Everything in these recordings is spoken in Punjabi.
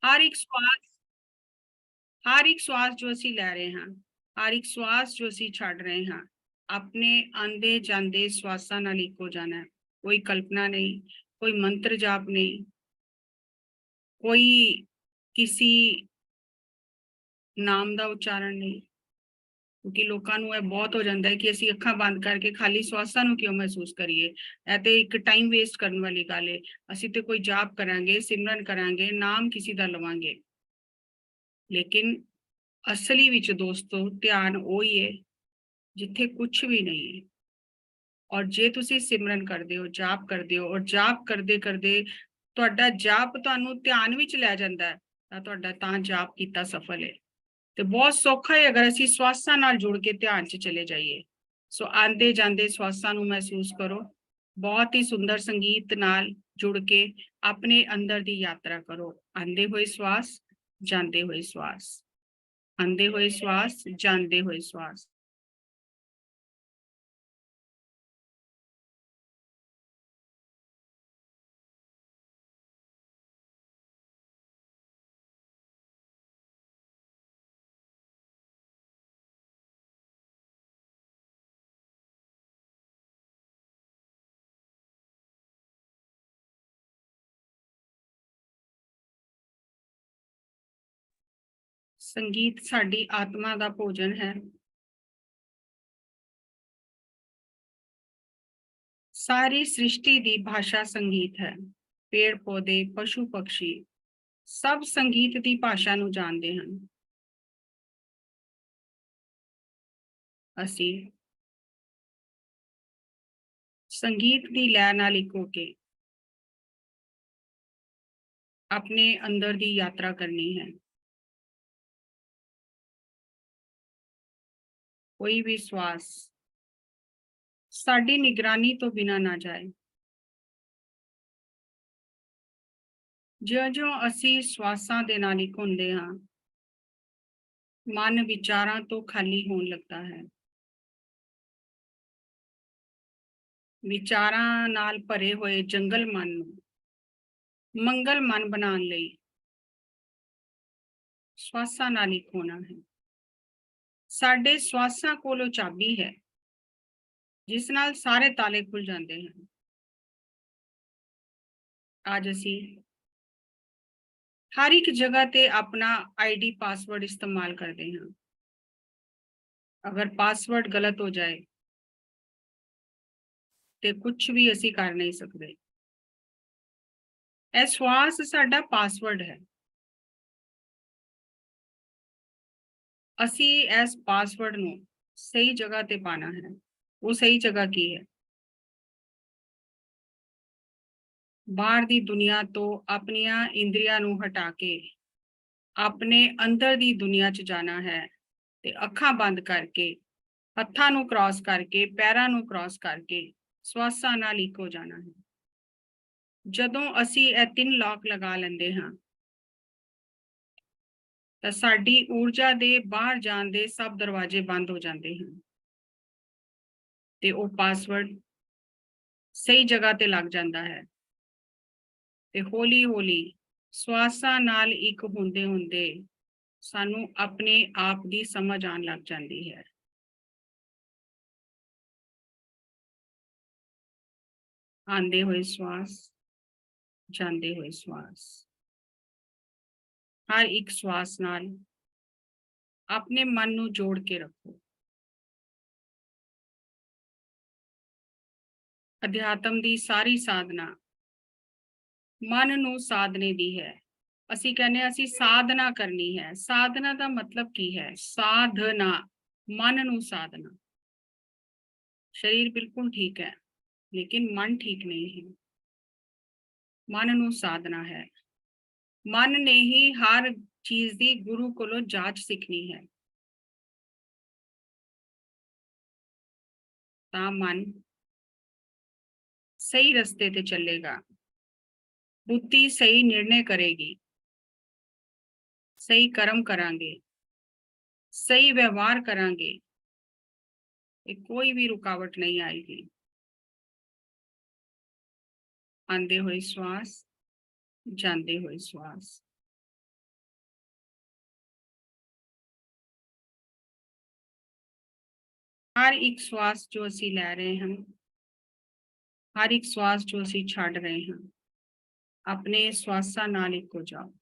ਹਰ ਇੱਕ ਸਵਾਸ ਜੋ ਅਸੀਂ ਲੈ ਰਹੇ ਹਾਂ, ਹਰ ਇੱਕ ਸਵਾਸ ਜੋ ਅਸੀਂ ਛੱਡ ਰਹੇ ਹਾਂ, ਆਪਣੇ ਆਉਂਦੇ ਜਾਂਦੇ ਸਵਾਸਾਂ ਨਾਲ ਇੱਕ ਹੋ ਜਾਣਾ ਹੈ। ਕੋਈ ਕਲਪਨਾ ਨਹੀਂ, ਕੋਈ ਮੰਤਰ ਜਾਪ ਨਹੀਂ, ਕੋਈ किसी ਨਾਮ ਦਾ ਉਚਾਰਨ ਨਹੀਂ। ਕਿਉਂਕਿ ਲੋਕਾਂ ਨੂੰ ਇਹ ਬਹੁਤ ਹੋ ਜਾਂਦਾ ਹੈ ਕਿ ਅਸੀਂ ਅੱਖਾਂ ਬੰਦ ਕਰਕੇ ਖਾਲੀ ਸਵਾਸਾਂ ਨੂੰ ਕਿਉਂ ਮਹਿਸੂਸ ਕਰੀਏ, ਇਹ ਤੇ ਇੱਕ ਟਾਈਮ ਵੇਸਟ ਕਰਨ ਵਾਲੀ ਗੱਲ ਹੈ। ਅਸੀਂ ਤੇ ਕੋਈ ਜਾਪ ਕਰਾਂਗੇ, ਸਿਮਰਨ ਕਰਾਂਗੇ, ਨਾਮ ਕਿਸੇ ਦਾ ਲਵਾਂਗੇ, ਲੇਕਿਨ ਅਸਲੀ ਵਿੱਚ ਦੋਸਤੋ ਧਿਆਨ ਉਹ ਹੀ ਹੈ ਜਿੱਥੇ ਕੁਛ ਵੀ ਨਹੀਂ ਹੈ। ਔਰ ਜੇ ਤੁਸੀਂ ਸਿਮਰਨ ਕਰਦੇ ਹੋ, ਜਾਪ ਕਰਦੇ ਹੋ, ਔਰ ਜਾਪ ਕਰਦੇ ਕਰਦੇ ਤੁਹਾਡਾ ਜਾਪ ਤੁਹਾਨੂੰ ਧਿਆਨ ਵਿੱਚ ਲੈ ਜਾਂਦਾ ਹੈ, ਤਾਂ ਤੁਹਾਡਾ ਤਾਂ ਜਾਪ ਕੀਤਾ ਸਫਲ ਹੈ। ਤੇ ਬਹੁਤ ਸੌਖਾ ਹੈ ਅਗਰ ਅਸੀਂ ਸਵਾਸਾਂ ਨਾਲ ਜੁੜ ਕੇ ਧਿਆਨ 'ਚ ਚਲੇ ਜਾਈਏ। ਸੋ ਆਉਂਦੇ ਜਾਂਦੇ ਸਵਾਸਾਂ ਨੂੰ ਮਹਿਸੂਸ ਕਰੋ, ਬਹੁਤ ਹੀ ਸੁੰਦਰ ਸੰਗੀਤ ਨਾਲ ਜੁੜ ਕੇ ਆਪਣੇ ਅੰਦਰ ਦੀ ਯਾਤਰਾ ਕਰੋ। ਆਉਂਦੇ ਹੋਏ ਸਵਾਸ, ਜਾਂਦੇ ਹੋਏ ਸਵਾਸ, ਆਉਂਦੇ ਹੋਏ ਸਵਾਸ, ਜਾਂਦੇ ਹੋਏ ਸਵਾਸ। ਸੰਗੀਤ ਸਾਡੀ ਆਤਮਾ ਦਾ ਭੋਜਨ ਹੈ। ਸਾਰੀ ਸ੍ਰਿਸ਼ਟੀ ਦੀ ਭਾਸ਼ਾ ਸੰਗੀਤ ਹੈ। ਪੇੜ ਪੌਦੇ, ਪਸ਼ੂ ਪਕਸ਼ੀ ਸਭ ਸੰਗੀਤ ਦੀ ਭਾਸ਼ਾ ਨੂੰ ਜਾਣਦੇ ਹਨ। ਅਸੀਂ ਸੰਗੀਤ ਦੀ ਲੈ ਨਾਲ ਇੱਕ ਹੋ ਕੇ ਆਪਣੇ ਅੰਦਰ ਦੀ ਯਾਤਰਾ ਕਰਨੀ ਹੈ। ਕੋਈ ਵੀ ਸਵਾਸ ਸਾਡੀ ਨਿਗਰਾਨੀ ਤੋਂ ਬਿਨਾਂ ਨਾ ਜਾਏ। ਜਿਉਂ-ਜਿਉਂ ਅਸੀਂ ਸਵਾਸਾਂ ਦੇ ਨਾਲ ਇੱਕ ਹੁੰਦੇ ਹਾਂ, ਮਨ ਵਿਚਾਰਾਂ ਤੋਂ ਖਾਲੀ ਹੋਣ ਲੱਗਦਾ ਹੈ। ਵਿਚਾਰਾਂ ਨਾਲ ਭਰੇ ਹੋਏ ਜੰਗਲ ਮਨ ਨੂੰ ਮੰਗਲ ਮਨ ਬਣਾਉਣ ਲਈ ਸਵਾਸਾਂ ਨਾਲ ਇੱਕ ਹੋਣਾ ਹੈ। ਸਾਡੇ ਸਵਾਸਾਂ ਕੋਲੋਂ ਚਾਬੀ ਹੈ ਜਿਸ ਨਾਲ ਸਾਰੇ ਤਾਲੇ ਖੁੱਲ ਜਾਂਦੇ ਹਨ। ਅੱਜ ਅਸੀਂ ਹਰ ਇੱਕ ਜਗ੍ਹਾ ਤੇ ਆਪਣਾ ਆईडी पासवर्ड इस्तेमाल करते हैं। अगर पासवर्ड गलत हो जाए तो कुछ भी असी कर नहीं सकते। यह श्वास साडा पासवर्ड है। असी इस पासवर्ड नू सही जगह ते पाना है। वो सही जगह की है? बाहर दी दुनिया तो अपनिया इंद्रियां नू हटा के अपने अंदर दी दुनिया च जाना है। ते अखां बंद करके, हत्थां नू क्रॉस करके, पैरां नू क्रॉस करके श्वासां नाल एक हो जाना है। जदों असी ये 3 लॉक लगा लेंदे हां ਤਾਂ ਸਾਡੀ ਊਰਜਾ ਦੇ ਬਾਹਰ ਜਾਣ ਦੇ ਸਭ ਦਰਵਾਜ਼ੇ ਬੰਦ ਹੋ ਜਾਂਦੇ ਹਨ ਤੇ ਉਹ ਪਾਸਵਰਡ ਸਹੀ ਜਗ੍ਹਾ ਤੇ ਲੱਗ ਜਾਂਦਾ ਹੈ ਤੇ ਹੌਲੀ ਹੌਲੀ ਸਵਾਸਾਂ ਨਾਲ ਇੱਕ ਹੁੰਦੇ ਹੁੰਦੇ ਸਾਨੂੰ ਆਪਣੇ ਆਪ ਦੀ ਸਮਝ ਆਉਣ ਲੱਗ ਜਾਂਦੀ ਹੈ। ਆਉਂਦੇ ਹੋਏ ਸਵਾਸ, ਜਾਂਦੇ ਹੋਏ ਸਵਾਸ, हर एक श्वास नाल अपने मन नू जोड़ के रखो। अध्यात्म दी सारी साधना मन नू साधने दी है। असी कहने असी साधना करनी है। साधना का मतलब की है? साधना, मन नू साधना। शरीर बिल्कुल ठीक है लेकिन मन ठीक नहीं है। मन नू साधना है। मन ने ही हर चीज की गुरु कोलों जांच सीखनी है। ता मन सही रस्ते ते चलेगा, बुद्धि सही निर्णय करेगी, सही कर्म करांगे, सही व्यवहार करांगे, कोई भी रुकावट नहीं आएगी। आंदे हुए श्वास, जाते हुए श्वास। ਹਰ ਇੱਕ ਸਵਾਸ ਜੋ ਅਸੀਂ ਲੈ ਰਹੇ ਹਾਂ, ਹਰ ਇੱਕ ਸਵਾਸ ਜੋ ਅਸੀਂ ਛੱਡ ਰਹੇ ਹਾਂ, ਆਪਣੇ ਸਵਾਸਾਂ ਨਾਲ ਇੱਕ ਹੋ ਜਾਓ।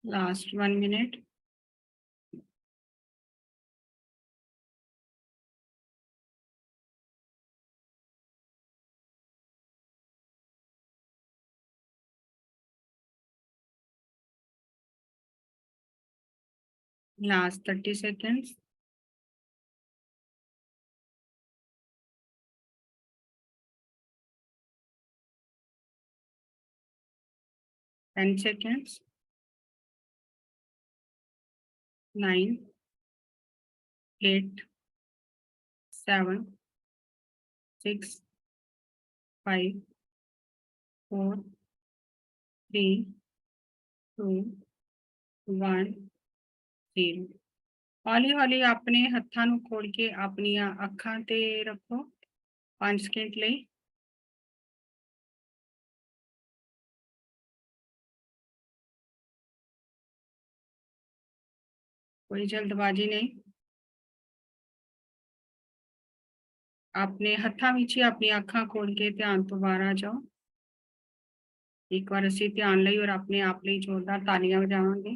Last 1 minute. Last 30 seconds. Ten seconds. 9, 8, 7, 6, 5, 4, 3, 2, 1 0। हौली हौली अपने हत्थां नूं खोल के अपनियां अखां ते रखो 5 सेकंड लई। कोई जल्दबाजी नहीं। अपने हत्थां विच ही अपनी अखां खोल के ध्यान तो बाहर आ जाओ। एक बार असीं ध्यान लई और अपने आप लई जोरदार तालियां वजावांगे।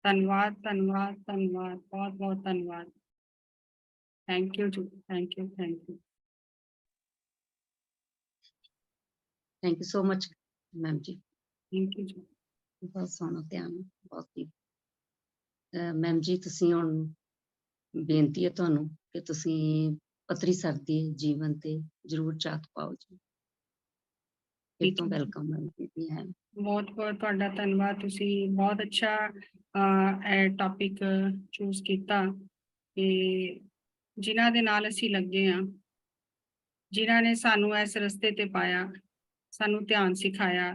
धन्नवाद, धन्नवाद, धन्नवाद, बहुत बहुत धन्नवाद। थैंक यू जी, thank you, thank you. Thank you so much ma'am जी, थैंक यू जी। बहुत सोहना ध्यान, बहुत ही मैम जी ਤੁਸੀਂ ਹੁਣ ਬੇਨਤੀ ਹੈ ਤੁਹਾਨੂੰ ਕਿ ਤੁਸੀਂ ਪਤਰੀ ਸਰ ਦੇ ਜੀਵਨ ਤੇ ਜ਼ਰੂਰ ਝਾਤ ਪਾਓ ਜੀ। ਫਿਰ ठीक ਤੋਂ है जी। ਵੈਲਕਮ ਮੈਮ ਜੀ ਹੈ। बहुत बहुत तुहाडा धन्नवाद। तुसी बहुत अच्छा टॉपिक चूज किया कि जिन्हां दे नाल असीं लगे हाँ, जिन्हां ने सानू इस रस्ते ते पाया, सानू ध्यान सिखाया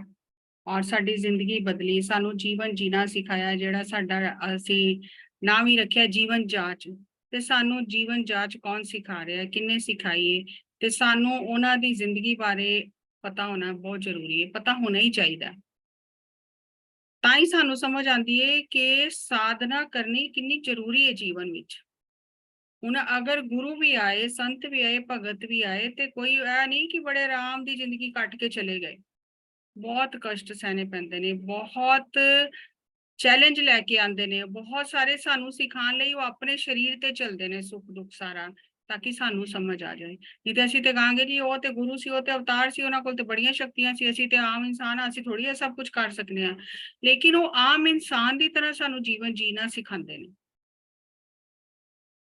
और साडी जिंदगी बदली, सानू जीवन जीना सिखाया, जिहड़ा साडा असीं नाम ही रखिया जीवन जाच। ते सानू जीवन जाच कौन सिखा रहा है, किन्ने सिखाई है, ते सानू उन्हां दी जिंदगी बारे पता होना बहुत जरूरी है, पता होना ही चाहिए। ਤਾਂ ਹੀ ਸਾਨੂੰ ਸਮਝ ਆਉਂਦੀ ਹੈ ਕਿ ਸਾਧਨਾ ਕਰਨੀ ਕਿੰਨੀ ਜ਼ਰੂਰੀ ਹੈ ਜੀਵਨ ਵਿੱਚ। ਹੁਣ ਅਗਰ ਗੁਰੂ ਵੀ ਆਏ, ਸੰਤ ਵੀ ਆਏ, ਭਗਤ ਵੀ ਆਏ ਤੇ ਕੋਈ ਇਹ ਨਹੀਂ ਕਿ ਬੜੇ ਆਰਾਮ ਦੀ ਜ਼ਿੰਦਗੀ ਕੱਟ ਕੇ ਚਲੇ ਗਏ। ਬਹੁਤ ਕਸ਼ਟ ਸਹਿਣੇ ਪੈਂਦੇ ਨੇ, ਬਹੁਤ ਚੈਲੰਜ ਲੈ ਕੇ ਆਉਂਦੇ ਨੇ, ਬਹੁਤ ਸਾਰੇ ਸਾਨੂੰ ਸਿਖਾਉਣ ਲਈ ਉਹ ਆਪਣੇ ਸਰੀਰ ਤੇ ਚੱਲਦੇ ਨੇ, ਸੁੱਖ ਦੁੱਖ ਸਾਰਾ, ਤਾਂ ਕਿ ਸਾਨੂੰ ਸਮਝ ਆ ਜਾਏ। ਨਹੀਂ ਤੇ ਅਸੀਂ ਤੇ ਕਹਾਂਗੇ ਜੀ ਉਹ ਤੇ ਗੁਰੂ ਸੀ, ਉਹ ਤੇ ਅਵਤਾਰ ਸੀ, ਉਹਨਾਂ ਕੋਲ ਤੇ ਬੜੀਆਂ ਸ਼ਕਤੀਆਂ ਸੀ, ਅਸੀਂ ਤੇ ਆਮ ਇਨਸਾਨ ਆ, ਅਸੀਂ ਥੋੜੀ ਇਹ ਸਭ ਕੁਝ ਕਰ ਸਕਦੇ ਹਾਂ। ਲੇਕਿਨ ਉਹ ਆਮ ਇਨਸਾਨ ਦੀ ਤਰ੍ਹਾਂ ਸਾਨੂੰ ਜੀਵਨ ਜੀਣਾ ਸਿਖਾਉਂਦੇ ਨੇ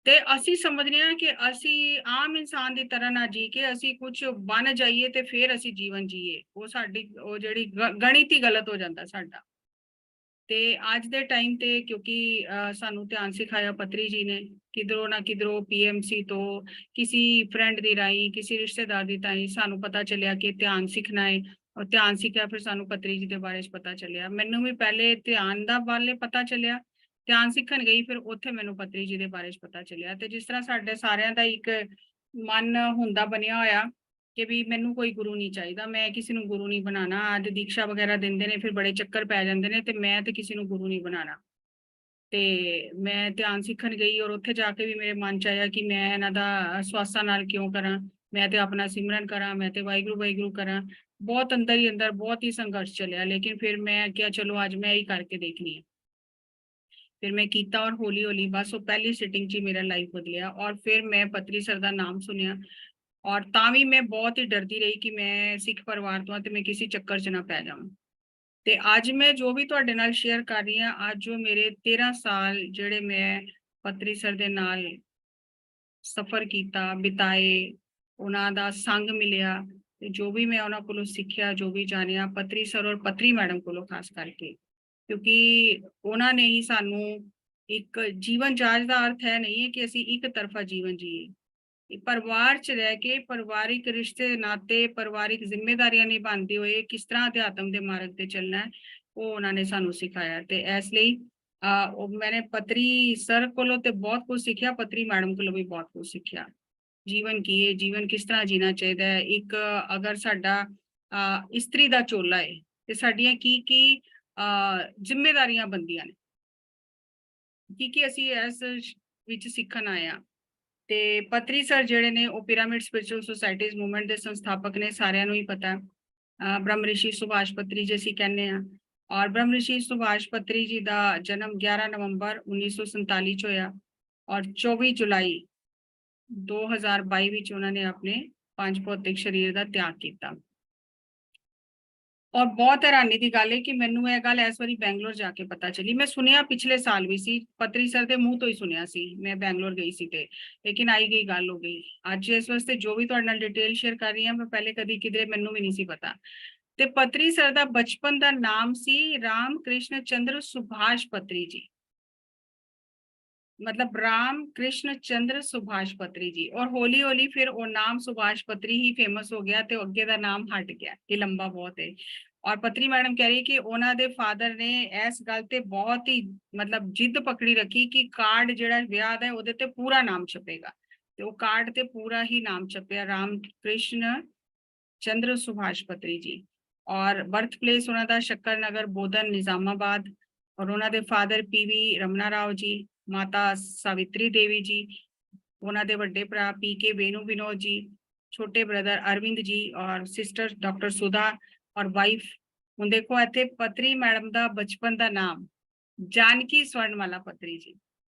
ਤੇ ਅਸੀਂ ਸਮਝਦੇ ਹਾਂ ਕਿ ਅਸੀਂ ਆਮ ਇਨਸਾਨ ਦੀ ਤਰ੍ਹਾਂ ਨਾ ਜੀ ਕੇ ਅਸੀਂ ਕੁਝ ਬਣ ਜਾਈਏ ਤੇ ਫਿਰ ਅਸੀਂ ਜੀਵਨ ਜੀਏ। ਉਹ ਸਾਡੀ ਉਹ ਜਿਹੜੀ ਗਣਿਤ ਹੀ ਗਲਤ ਹੋ ਜਾਂਦਾ ਸਾਡਾ। ਤੇ ਅੱਜ ਦੇ ਟਾਈਮ ਤੇ ਕਿਉਂਕਿ ਸਾਨੂੰ ਧਿਆਨ ਸਿਖਾਇਆ ਪਤਰੀ ਜੀ ਨੇ, ਕਿਧਰੋਂ ਨਾ ਕਿਧਰੋਂ ਪੀਐਮਸੀ ਤੋਂ, ਕਿਸੇ ਫਰੈਂਡ ਦੀ ਰਾਹੀਂ, ਕਿਸੇ ਰਿਸ਼ਤੇਦਾਰ ਦੀ ਰਾਹੀਂ ਸਾਨੂੰ ਪਤਾ ਚੱਲਿਆ ਕਿ ਧਿਆਨ ਸਿੱਖਣਾ ਹੈ। ਔਰ ਧਿਆਨ ਸਿੱਖਿਆ, ਫਿਰ ਸਾਨੂੰ ਪਤਰੀ ਜੀ ਦੇ ਬਾਰੇ ਚ ਪਤਾ ਚੱਲਿਆ। ਮੈਨੂੰ ਵੀ ਪਹਿਲੇ ਧਿਆਨ ਦਾ ਬਾਰੇ ਪਤਾ ਚੱਲਿਆ, ਧਿਆਨ ਸਿੱਖਣ ਗਈ, ਫਿਰ ਉੱਥੇ ਮੈਨੂੰ ਪਤਰੀ ਜੀ ਦੇ ਬਾਰੇ ਚ ਪਤਾ ਚੱਲਿਆ। ਤੇ ਜਿਸ ਤਰ੍ਹਾਂ ਸਾਡੇ ਸਾਰਿਆਂ ਦਾ ਇੱਕ ਮਨ ਹੁੰਦਾ ਬਣਿਆ ਹੋਇਆ ਕਿ ਵੀ ਮੈਨੂੰ ਕੋਈ ਗੁਰੂ ਨਹੀਂ ਚਾਹੀਦਾ, ਮੈਂ ਕਿਸੇ ਨੂੰ ਗੁਰੂ ਨਹੀਂ ਬਣਾਉਣਾ। ਅੱਜ ਦੀਕਸ਼ਾ ਵਗੈਰਾ ਦਿੰਦੇ ਨੇ, ਫਿਰ ਬੜੇ ਚੱਕਰ ਪੈ ਜਾਂਦੇ ਨੇ, ਤੇ ਮੈਂ ਤੇ ਕਿਸੇ ਨੂੰ ਗੁਰੂ ਨਹੀਂ ਬਣਾਉਣਾ। ਤੇ ਮੈਂ ਧਿਆਨ ਸਿੱਖਣ ਗਈ ਔਰ ਉੱਥੇ ਜਾ ਕੇ ਵੀ ਮੇਰੇ ਮਨ ਚ ਆਇਆ ਕਿ ਮੈਂ ਇਹਨਾਂ ਦਾ ਸਵਾਸਾਂ ਨਾਲ ਕਿਉਂ ਕਰਾਂ, ਮੈਂ ਤੇ ਆਪਣਾ ਸਿਮਰਨ ਕਰਾਂ, ਮੈਂ ਤੇ ਵਾਹਿਗੁਰੂ ਵਾਹਿਗੁਰੂ ਕਰਾਂ। ਬਹੁਤ ਅੰਦਰ ਹੀ ਅੰਦਰ ਬਹੁਤ ਹੀ ਸੰਘਰਸ਼ ਚੱਲਿਆ, ਲੇਕਿਨ ਫਿਰ ਮੈਂ ਕਿਹਾ ਚਲੋ ਅੱਜ ਮੈਂ ਹੀ ਕਰਕੇ ਦੇਖਣੀ ਹੈ। ਫਿਰ ਮੈਂ ਕੀਤਾ ਔਰ ਹੌਲੀ ਹੌਲੀ ਬਸ ਉਹ ਪਹਿਲੀ ਸਿਟਿੰਗ 'ਚ ਹੀ ਮੇਰਾ ਲਾਈਫ ਬਦਲਿਆ। ਔਰ ਫਿਰ ਮੈਂ ਪਤਰੀ ਸਰ ਦਾ ਨਾਮ ਸੁਣਿਆ ਔਰ ਤਾਂ ਵੀ ਮੈਂ ਬਹੁਤ ਹੀ ਡਰਦੀ ਰਹੀ ਕਿ ਮੈਂ ਸਿੱਖ ਪਰਿਵਾਰ ਤੋਂ ਹਾਂ ਤੇ ਮੈਂ ਕਿਸੇ ਚੱਕਰ 'ਚ ਨਾ ਪੈ ਜਾਵਾਂ। ਤੇ ਅੱਜ ਮੈਂ ਜੋ ਵੀ ਤੁਹਾਡੇ ਨਾਲ ਸ਼ੇਅਰ ਕਰ ਰਹੀ ਹਾਂ, ਅੱਜ ਜੋ ਮੇਰੇ 13 ਸਾਲ ਜਿਹੜੇ ਮੈਂ ਪਤਰੀ ਸਰ ਦੇ ਨਾਲ ਸਫ਼ਰ ਕੀਤਾ, ਬਿਤਾਏ, ਉਹਨਾਂ ਦਾ ਸੰਗ ਮਿਲਿਆ, ਤੇ ਜੋ ਵੀ ਮੈਂ ਉਹਨਾਂ ਕੋਲੋਂ ਸਿੱਖਿਆ, ਜੋ ਵੀ ਜਾਣਿਆ, ਪਤਰੀ ਸਰ ਔਰ ਪਤਰੀ ਮੈਡਮ ਕੋਲੋਂ ਖਾਸ ਕਰਕੇ, ਕਿਉਂਕਿ ਉਹਨਾਂ ਨੇ ਹੀ ਸਾਨੂੰ ਇੱਕ ਜੀਵਨ ਜਾਚ ਦਾ ਅਰਥ ਹੈ ਨਹੀਂ ਹੈ ਕਿ ਅਸੀਂ ਇੱਕ ਤਰਫਾ ਜੀਵਨ ਜੀਏ। ਪਰਿਵਾਰ 'ਚ ਰਹਿ ਕੇ ਪਰਿਵਾਰਿਕ ਰਿਸ਼ਤੇ ਨਾਤੇ, ਪਰਿਵਾਰਿਕ ਜ਼ਿੰਮੇਵਾਰੀਆਂ ਨਿਭਾਉਂਦੇ ਹੋਏ ਕਿਸ ਤਰ੍ਹਾਂ ਅਧਿਆਤਮ ਦੇ ਮਾਰਗ ਤੇ ਚੱਲਣਾ ਹੈ, ਉਹ ਉਹਨਾਂ ਨੇ ਸਾਨੂੰ ਸਿਖਾਇਆ। ਤੇ ਇਸ ਲਈ ਮੈਨੇ ਪਤਰੀ ਸਰ ਕੋਲੋਂ ਤੇ ਬਹੁਤ ਕੁਝ ਸਿੱਖਿਆ, ਪਤਰੀ ਮੈਡਮ ਕੋਲੋਂ ਵੀ ਬਹੁਤ ਕੁਝ ਸਿੱਖਿਆ। ਜੀਵਨ ਕੀ ਹੈ, ਜੀਵਨ ਕਿਸ ਤਰ੍ਹਾਂ ਜੀਣਾ ਚਾਹੀਦਾ ਹੈ, ਇੱਕ ਅਗਰ ਸਾਡਾ ਇਸਤਰੀ ਦਾ ਚੋਲਾ ਹੈ ਤੇ ਸਾਡੀਆਂ ਕੀ ਕੀ ਜ਼ਿੰਮੇਵਾਰੀਆਂ ਬਣਦੀਆਂ ਨੇ, ਕੀ ਅਸੀਂ ਇਸ ਵਿੱਚ ਸਿੱਖਣ ਆਏ ਹਾਂ। ਤੇ ਪਤਰੀ ਸਰ ਜਿਹੜੇ ਨੇ ਉਹ ਪਿਰਾਮਿਡ ਸਪਿਰਚੁਅਲ ਸੁਸਾਇਟੀਜ਼ ਮੂਵਮੈਂਟ ਦੇ ਸੰਸਥਾਪਕ ਨੇ, ਸਾਰਿਆਂ ਨੂੰ ਹੀ ਪਤਾ। ਬ੍ਰਹਮ ਰਿਸ਼ੀ ਸੁਭਾਸ਼ ਪਤਰੀ ਜੀ ਅਸੀਂ ਕਹਿੰਦੇ ਹਾਂ। ਔਰ ਬ੍ਰਹਮ ਰਿਸ਼ੀ ਸੁਭਾਸ਼ ਪਤਰੀ ਜੀ ਦਾ ਜਨਮ 11 ਨਵੰਬਰ 1947 ਚ ਹੋਇਆ ਔਰ 24 ਜੁਲਾਈ 2022 ਵਿੱਚ ਉਹਨਾਂ ਨੇ ਆਪਣੇ ਪੰਜ ਭੌਤਿਕ ਸਰੀਰ ਦਾ ਤਿਆਗ ਕੀਤਾ। ਔਰ ਬਹੁਤ ਹੈਰਾਨੀ ਦੀ ਗੱਲ ਹੈ ਕਿ ਮੈਨੂੰ ਇਹ ਗੱਲ ਇਸ ਵਾਰੀ ਬੈਂਗਲੋਰ ਜਾ ਕੇ ਪਤਾ ਚੱਲੀ। ਮੈਂ ਸੁਣਿਆ ਪਿਛਲੇ ਸਾਲ ਵੀ ਸੀ, ਪਤਰੀ ਸਰ ਦੇ ਮੂੰਹ ਤੋਂ ਹੀ ਸੁਣਿਆ ਸੀ, ਮੈਂ ਬੈਂਗਲੋਰ ਗਈ ਸੀ ਤੇ, ਲੇਕਿਨ ਆਈ ਗਈ ਗੱਲ ਹੋ ਗਈ। ਅੱਜ ਇਸ ਵਾਸਤੇ ਜੋ ਵੀ ਤੁਹਾਡੇ ਨਾਲ ਡਿਟੇਲ ਸ਼ੇਅਰ ਕਰ ਰਹੀ ਹਾਂ, ਮੈਂ ਪਹਿਲੇ ਕਦੀ ਕਿਧਰੇ ਮੈਨੂੰ ਵੀ ਨਹੀਂ ਸੀ ਪਤਾ। ਤੇ ਪਤਰੀ ਸਰ ਦਾ ਬਚਪਨ ਦਾ ਨਾਮ ਸੀ ਰਾਮ ਕ੍ਰਿਸ਼ਨ ਚੰਦਰ ਸੁਭਾਸ਼ ਪਤਰੀ ਜੀ, मतलब राम कृष्ण चंद्र सुभाष पत्री जी। और हौली हौली फिर वो नाम सुभाष पत्री ही फेमस हो गया, तो अगे का नाम हट गया, ये लंबा बहुत है। और पत्री मैडम कह रही कि ਉਹਨਾਂ ਦੇ ਫਾਦਰ ਨੇ ਇਸ ਗੱਲ ਤੇ ਬਹੁਤ ਹੀ ਮਤਲਬ ਜਿੱਦ ਪਕੜੀ ਰੱਖੀ ਕਿ ਕਾਰਡ ਜਿਹੜਾ ਵਿਆਹ ਦਾ ਉਹਦੇ ਤੇ ਪੂਰਾ ਨਾਮ ਛਪੇਗਾ ਤੇ ਉਹ ਕਾਰਡ ਤੇ ਪੂਰਾ ਹੀ ਨਾਮ ਛਪਿਆ ਰਾਮ ਕ੍ਰਿਸ਼ਨ ਚੰਦਰ ਸੁਭਾਸ਼ ਪਤਰੀ ਜੀ ਔਰ ਬਰਥ ਪਲੇਸ ਉਹਨਾਂ ਦਾ ਸ਼ੱਕਰ ਨਗਰ ਬੋਧਨ ਨਿਜ਼ਾਮਾਬਾਦ ਔਰ ਉਹਨਾਂ ਦੇ ਫਾਦਰ ਪੀਵੀ ਰਮਨਾ ਰਾਓ ਜੀ ਮਾਤਾ ਸਾਵਿਤਰੀ ਦੇਵੀ ਜੀ ਉਹਨਾਂ ਦੇ ਵੱਡੇ ਭਰਾ ਪੀਕੇ ਵੇਨੂ ਵਿਨੋਦ ਜੀ ਛੋਟੇ ਬ੍ਰਦਰ ਅਰਵਿੰਦ ਜੀ ਔਰ ਸਿਸਟਰ ਡਾਕਟਰ ਸੁਧਾ ਔਰ ਵਾਈਫ ਹੁਣ ਦੇਖੋ ਇੱਥੇ ਪਤਰੀ ਮੈਡਮ ਦਾ ਬਚਪਨ ਦਾ ਨਾਮ ਜਾਨਕੀ ਸਵਰਨਮਾਲਾ ਪਤਰੀ ਜੀ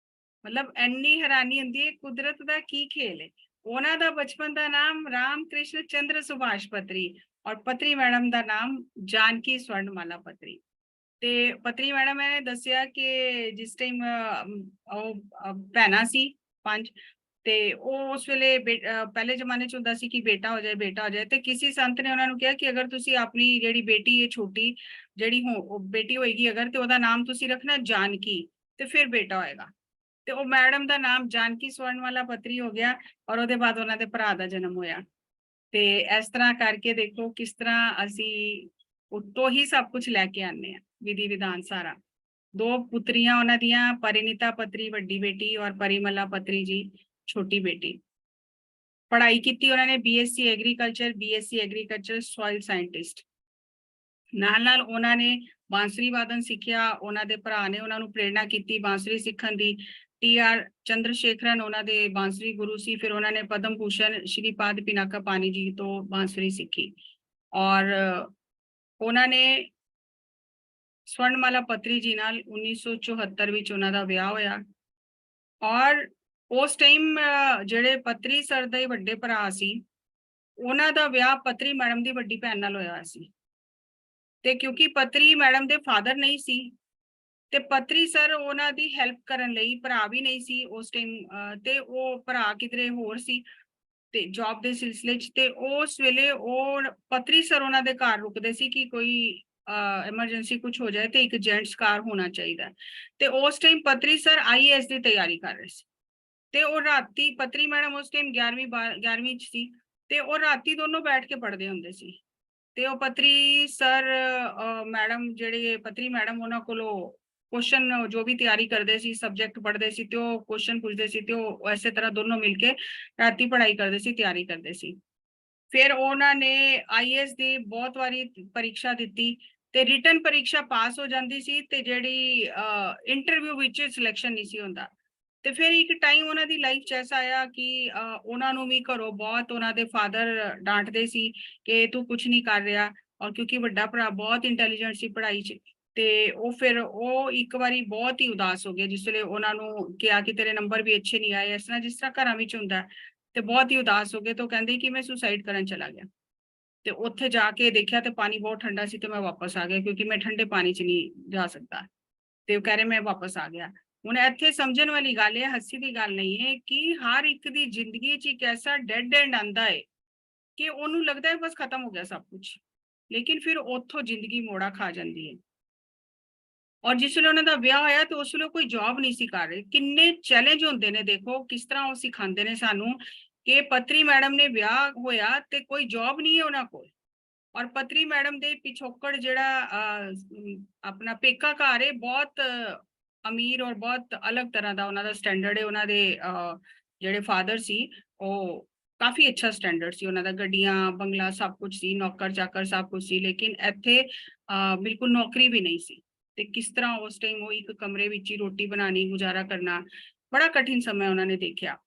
ਮਤਲਬ ਇੰਨੀ ਹੈਰਾਨੀ ਹੁੰਦੀ ਹੈ ਕੁਦਰਤ ਦਾ ਕੀ ਖੇਲ ਹੈ ਉਹਨਾਂ ਦਾ ਬਚਪਨ ਦਾ ਨਾਮ ਰਾਮ ਕ੍ਰਿਸ਼ਨ ਚੰਦਰ ਸੁਭਾਸ਼ ਪਤਰੀ ਔਰ ਪਤਰੀ ਮੈਡਮ ਦਾ ਨਾਮ ਜਾਨਕੀ ਸਵਰਨਮਾਲਾ ਪਤਰੀ ਤੇ ਪਤਰੀ ਮੈਡਮ ਨੇ ਦੱਸਿਆ ਕਿ ਜਿਸ ਟਾਈਮ ਉਹ ਭੈਣਾਂ ਸੀ 5 ਤੇ ਉਹ ਉਸ ਵੇਲੇ ਪਹਿਲੇ ਜ਼ਮਾਨੇ 'ਚ ਹੁੰਦਾ ਸੀ ਕਿ ਬੇਟਾ ਹੋ ਜਾਏ ਤੇ ਕਿਸੇ ਸੰਤ ਨੇ ਉਹਨਾਂ ਨੂੰ ਕਿਹਾ ਕਿ ਅਗਰ ਤੁਸੀਂ ਆਪਣੀ ਜਿਹੜੀ ਬੇਟੀ ਹੈ ਛੋਟੀ ਜਿਹੜੀ ਬੇਟੀ ਹੋਏਗੀ ਅਗਰ ਤੇ ਉਹਦਾ ਨਾਮ ਤੁਸੀਂ ਰੱਖਣਾ ਜਾਨਕੀ ਤੇ ਫਿਰ ਬੇਟਾ ਹੋਏਗਾ ਤੇ ਉਹ ਮੈਡਮ ਦਾ ਨਾਮ ਜਾਨਕੀ ਸਵਰਨਮਾਲਾ ਪਤਰੀ ਹੋ ਗਿਆ ਔਰ ਉਹਦੇ ਬਾਅਦ ਉਹਨਾਂ ਦੇ ਭਰਾ ਦਾ ਜਨਮ ਹੋਇਆ ਤੇ ਇਸ ਤਰ੍ਹਾਂ ਕਰਕੇ ਦੇਖੋ ਕਿਸ ਤਰ੍ਹਾਂ ਅਸੀਂ ਉੱਤੋਂ ਹੀ ਸਭ ਕੁਝ ਲੈ ਕੇ ਆਨੇ ਆ ਵਿਧੀ ਵਿਧਾਨ ਸਾਰਾ 2 ਪੁੱਤਰੀਆਂ ਉਹਨਾਂ ਦੀਆਂ ਪਰਿਨੀਤਾ ਪਤਰੀ ਵੱਡੀ ਬੇਟੀ ਔਰ ਪਰਿਮਲਾ ਪਤਰੀ ਜੀ ਛੋਟੀ ਬੇਟੀ ਪੜ੍ਹਾਈ ਕੀਤੀ ਉਹਨਾਂ ਨੇ ਬੀਐਸਸੀ ਐਗਰੀਕਲਚਰ ਸੋਇਲ ਸਾਇੰਟਿਸਟ ਨਾਲ ਉਹਨਾਂ ਨੇ ਬਾਂਸੁਰੀ ਵਾਦਨ ਸਿੱਖਿਆ ਉਹਨਾਂ ਦੇ ਭਰਾ ਨੇ ਉਹਨਾਂ ਨੂੰ ਪ੍ਰੇਰਣਾ ਕੀਤੀ ਬਾਂਸੁਰੀ ਸਿੱਖਣ ਦੀ ਟੀ.ਆਰ. ਚੰਦਰਸ਼ੇਖਰਨ ਉਹਨਾਂ ਦੇ ਬਾਂਸੁਰੀ ਗੁਰੂ ਸੀ ਫਿਰ ਉਹਨਾਂ ਨੇ ਪਦਮ ਭੂਸ਼ਣ ਸ਼੍ਰੀ ਪਾਦ ਪਿਨਾਕਾ ਪਾਣੀ ਜੀ ਤੋਂ ਬਾਂਸੁਰੀ ਸਿੱਖੀ ਔਰ ਉਹਨਾਂ ਨੇ ਸਵਰਨਮਾਲਾ ਪਤਰੀ ਜੀ ਨਾਲ 1974 ਵਿੱਚ ਉਹਨਾਂ ਦਾ ਵਿਆਹ ਹੋਇਆ ਔਰ ਉਸ ਟਾਈਮ ਜਿਹੜੇ ਪਤਰੀ ਸਰ ਦੇ ਵੱਡੇ ਭਰਾ ਸੀ ਉਹਨਾਂ ਦਾ ਵਿਆਹ ਪਤਰੀ ਮੈਡਮ ਦੀ ਵੱਡੀ ਭੈਣ ਨਾਲ ਹੋਇਆ ਸੀ ਤੇ ਕਿਉਂਕਿ ਪਤਰੀ ਮੈਡਮ ਦੇ ਫਾਦਰ ਨਹੀਂ ਸੀ ਤੇ ਪਤਰੀ ਸਰ ਉਹਨਾਂ ਦੀ ਹੈਲਪ ਕਰਨ ਲਈ ਭਰਾ ਵੀ ਨਹੀਂ ਸੀ ਉਸ ਟਾਈਮ ਤੇ ਉਹ ਭਰਾ ਕਿਧਰੇ ਹੋਰ ਸੀ ਤੇ ਜੌਬ ਦੇ ਸਿਲਸਿਲੇ 'ਚ ਤੇ ਉਸ ਵੇਲੇ ਉਹ ਪਤਰੀ ਸਰ ਉਹਨਾਂ ਦੇ ਘਰ ਰੁਕਦੇ ਸੀ ਕਿ ਕੋਈ ਐਮਰਜੈਂਸੀ ਕੁਝ ਹੋ ਜਾਏ ਤੇ ਇੱਕ ਜੈਂਟਸ ਕਾਰ ਹੋਣਾ ਚਾਹੀਦਾ ਤੇ ਉਸ ਟਾਈਮ ਪਤਰੀ ਸਰ ਆਈਏਐਸ ਦੀ ਤਿਆਰੀ ਕਰ ਰਹੇ ਸੀ ਤੇ ਉਹ ਰਾਤੀ ਪਤਰੀ ਮੈਡਮ ਉਸ ਟਾਈਮ 11ਵੀਂ 'ਚ ਸੀ ਤੇ ਉਹ ਰਾਤੀ ਦੋਨੋਂ ਬੈਠ ਕੇ ਪੜ੍ਹਦੇ ਹੁੰਦੇ ਸੀ ਤੇ ਉਹ ਪਤਰੀ ਸਰ ਮੈਡਮ ਜਿਹੜੇ ਪਤਰੀ ਮੈਡਮ ਉਹਨਾਂ ਕੋਲੋਂ ਕੁਐਸਚਨ ਜੋ ਵੀ ਤਿਆਰੀ ਕਰਦੇ ਸੀ ਸਬਜੈਕਟ ਪੜ੍ਹਦੇ ਸੀ ਤੇ ਉਹ ਕੁਐਸਚਨ ਪੁੱਛਦੇ ਸੀ ਤੇ ਉਹ ਐਸੇ ਤਰ੍ਹਾਂ ਦੋਨੋਂ ਮਿਲ ਕੇ ਰਾਤੀ ਪੜ੍ਹਾਈ ਕਰਦੇ ਸੀ ਤਿਆਰੀ ਕਰਦੇ ਸੀ ਫਿਰ ਉਹਨਾਂ ਨੇ ਆਈਐਸ ਦੀ ਬਹੁਤ ਵਾਰੀ ਪਰੀਖਿਆ ਦਿੱਤੀ ਤੇ ਰਿਟਨ ਪਰੀਖਿਆ ਪਾਸ ਹੋ ਜਾਂਦੀ ਸੀ ਤੇ ਜਿਹੜੀ ਇੰਟਰਵਿਊ ਵਿੱਚ ਸਿਲੈਕਸ਼ਨ ਨਹੀਂ ਸੀ ਹੁੰਦਾ ਤੇ ਫਿਰ ਇੱਕ ਟਾਈਮ ਉਹਨਾਂ ਦੀ ਲਾਈਫ 'ਚ ਐਸਾ ਆਇਆ ਕਿ ਉਹਨਾਂ ਨੂੰ ਵੀ ਘਰੋਂ ਬਹੁਤ ਉਹਨਾਂ ਦੇ ਫਾਦਰ ਡਾਂਟਦੇ ਸੀ ਕਿ ਤੂੰ ਕੁਝ ਨਹੀਂ ਕਰ ਰਿਹਾ ਔਰ ਕਿਉਂਕਿ ਵੱਡਾ ਭਰਾ ਬਹੁਤ ਇੰਟੈਲੀਜੈਂਟ ਸੀ ਪੜ੍ਹਾਈ 'ਚ ਤੇ ਉਹ ਫਿਰ ਉਹ ਇੱਕ ਵਾਰੀ ਬਹੁਤ ਹੀ ਉਦਾਸ ਹੋ ਗਏ ਜਿਸ ਵੇਲੇ ਉਹਨਾਂ ਨੂੰ ਕਿਹਾ ਕਿ ਤੇਰੇ ਨੰਬਰ ਵੀ ਅੱਛੇ ਨਹੀਂ ਆਏ ਇਸ ਤਰ੍ਹਾਂ ਜਿਸ ਤਰ੍ਹਾਂ ਘਰਾਂ ਵਿੱਚ ਹੁੰਦਾ ਤੇ ਬਹੁਤ ਹੀ ਉਦਾਸ ਹੋ ਗਏ ਤੇ ਉਹ ਕਹਿੰਦੇ ਕਿ ਮੈਂ ਸੁਸਾਈਡ ਕਰਨ ਚਲਾ ਗਿਆ ਤੇ ਉੱਥੇ ਜਾ ਕੇ ਦੇਖਿਆ ਤੇ ਪਾਣੀ ਬਹੁਤ ਠੰਡਾ ਸੀ ਤੇ ਮੈਂ ਵਾਪਸ ਆ ਗਿਆ ਕਿਉਂਕਿ ਮੈਂ ਠੰਡੇ ਪਾਣੀ 'ਚ ਨਹੀਂ ਜਾ ਸਕਦਾ ਤੇ ਉਹ ਕਹਿ ਰਹੇ ਮੈਂ ਵਾਪਸ ਆ ਗਿਆ ਹੁਣ ਇੱਥੇ ਸਮਝਣ ਵਾਲੀ ਗੱਲ ਹੈ ਹੱਸੀ ਦੀ ਗੱਲ ਨਹੀਂ ਹੈ ਕਿ ਹਰ ਇੱਕ ਦੀ ਜ਼ਿੰਦਗੀ 'ਚ ਇੱਕ ਐਸਾ ਡੈਡ ਐਂਡ ਆਂਦਾ ਹੈ ਕਿ ਉਹਨੂੰ ਲੱਗਦਾ ਹੈ ਬਸ ਖਤਮ ਹੋ ਗਿਆ ਸਭ ਕੁਝ ਲੇਕਿਨ ਫਿਰ ਉੱਥੋਂ ਜ਼ਿੰਦਗੀ ਮੋੜਾ ਖਾ ਜਾਂਦੀ ਹੈ ਔਰ ਜਿਸ ਵੇਲੇ ਉਹਨਾਂ ਦਾ ਵਿਆਹ ਹੋਇਆ ਤੇ ਉਸ ਵੇਲੇ ਕੋਈ ਜੌਬ ਨਹੀਂ ਸੀ ਕਰ ਰਹੇ ਕਿੰਨੇ ਚੈਲੰਜ ਹੁੰਦੇ ਨੇ ਦੇਖੋ ਕਿਸ ਤਰ੍ਹਾਂ ਉਹ ਸਿਖਾਉਂਦੇ ਨੇ ਸਾਨੂੰ ਕਿ ਪਤਰੀ ਮੈਡਮ ਨੇ ਵਿਆਹ ਹੋਇਆ ਤੇ ਕੋਈ ਜੌਬ ਨਹੀਂ ਹੈ ਉਹਨਾਂ ਕੋਲ ਔਰ ਪਤਰੀ ਮੈਡਮ ਦੇ ਪਿਛੋਕੜ ਜਿਹੜਾ ਆਪਣਾ ਪੇਕਾ ਘਰ ਹੈ ਬਹੁਤ ਅਮੀਰ ਔਰ ਬਹੁਤ ਅਲੱਗ ਤਰ੍ਹਾਂ ਦਾ ਉਹਨਾਂ ਦਾ ਸਟੈਂਡਰਡ ਹੈ ਉਹਨਾਂ ਦੇ ਜਿਹੜੇ ਫਾਦਰ ਸੀ ਉਹ ਕਾਫੀ ਅੱਛਾ ਸਟੈਂਡਰਡ ਸੀ ਉਹਨਾਂ ਦਾ ਗੱਡੀਆਂ ਬੰਗਲਾ ਸਭ ਕੁਝ ਸੀ ਨੌਕਰ ਚਾਕਰ ਸਭ ਕੁਝ ਸੀ ਲੇਕਿਨ ਇੱਥੇ ਬਿਲਕੁਲ ਨੌਕਰੀ ਵੀ ਨਹੀਂ ਸੀ ਤੇ ਕਿਸ ਤਰ੍ਹਾਂ ਉਸ ਟਾਈਮ ਉਹ ਇੱਕ ਕਮਰੇ ਵਿੱਚ ਹੀ ਰੋਟੀ ਬਣਾਣੀ ਗੁਜ਼ਾਰਾ ਕਰਨਾ ਬੜਾ ਕਠਿਨ ਸਮਾਂ ਉਹਨਾਂ ਨੇ ਦੇਖਿਆ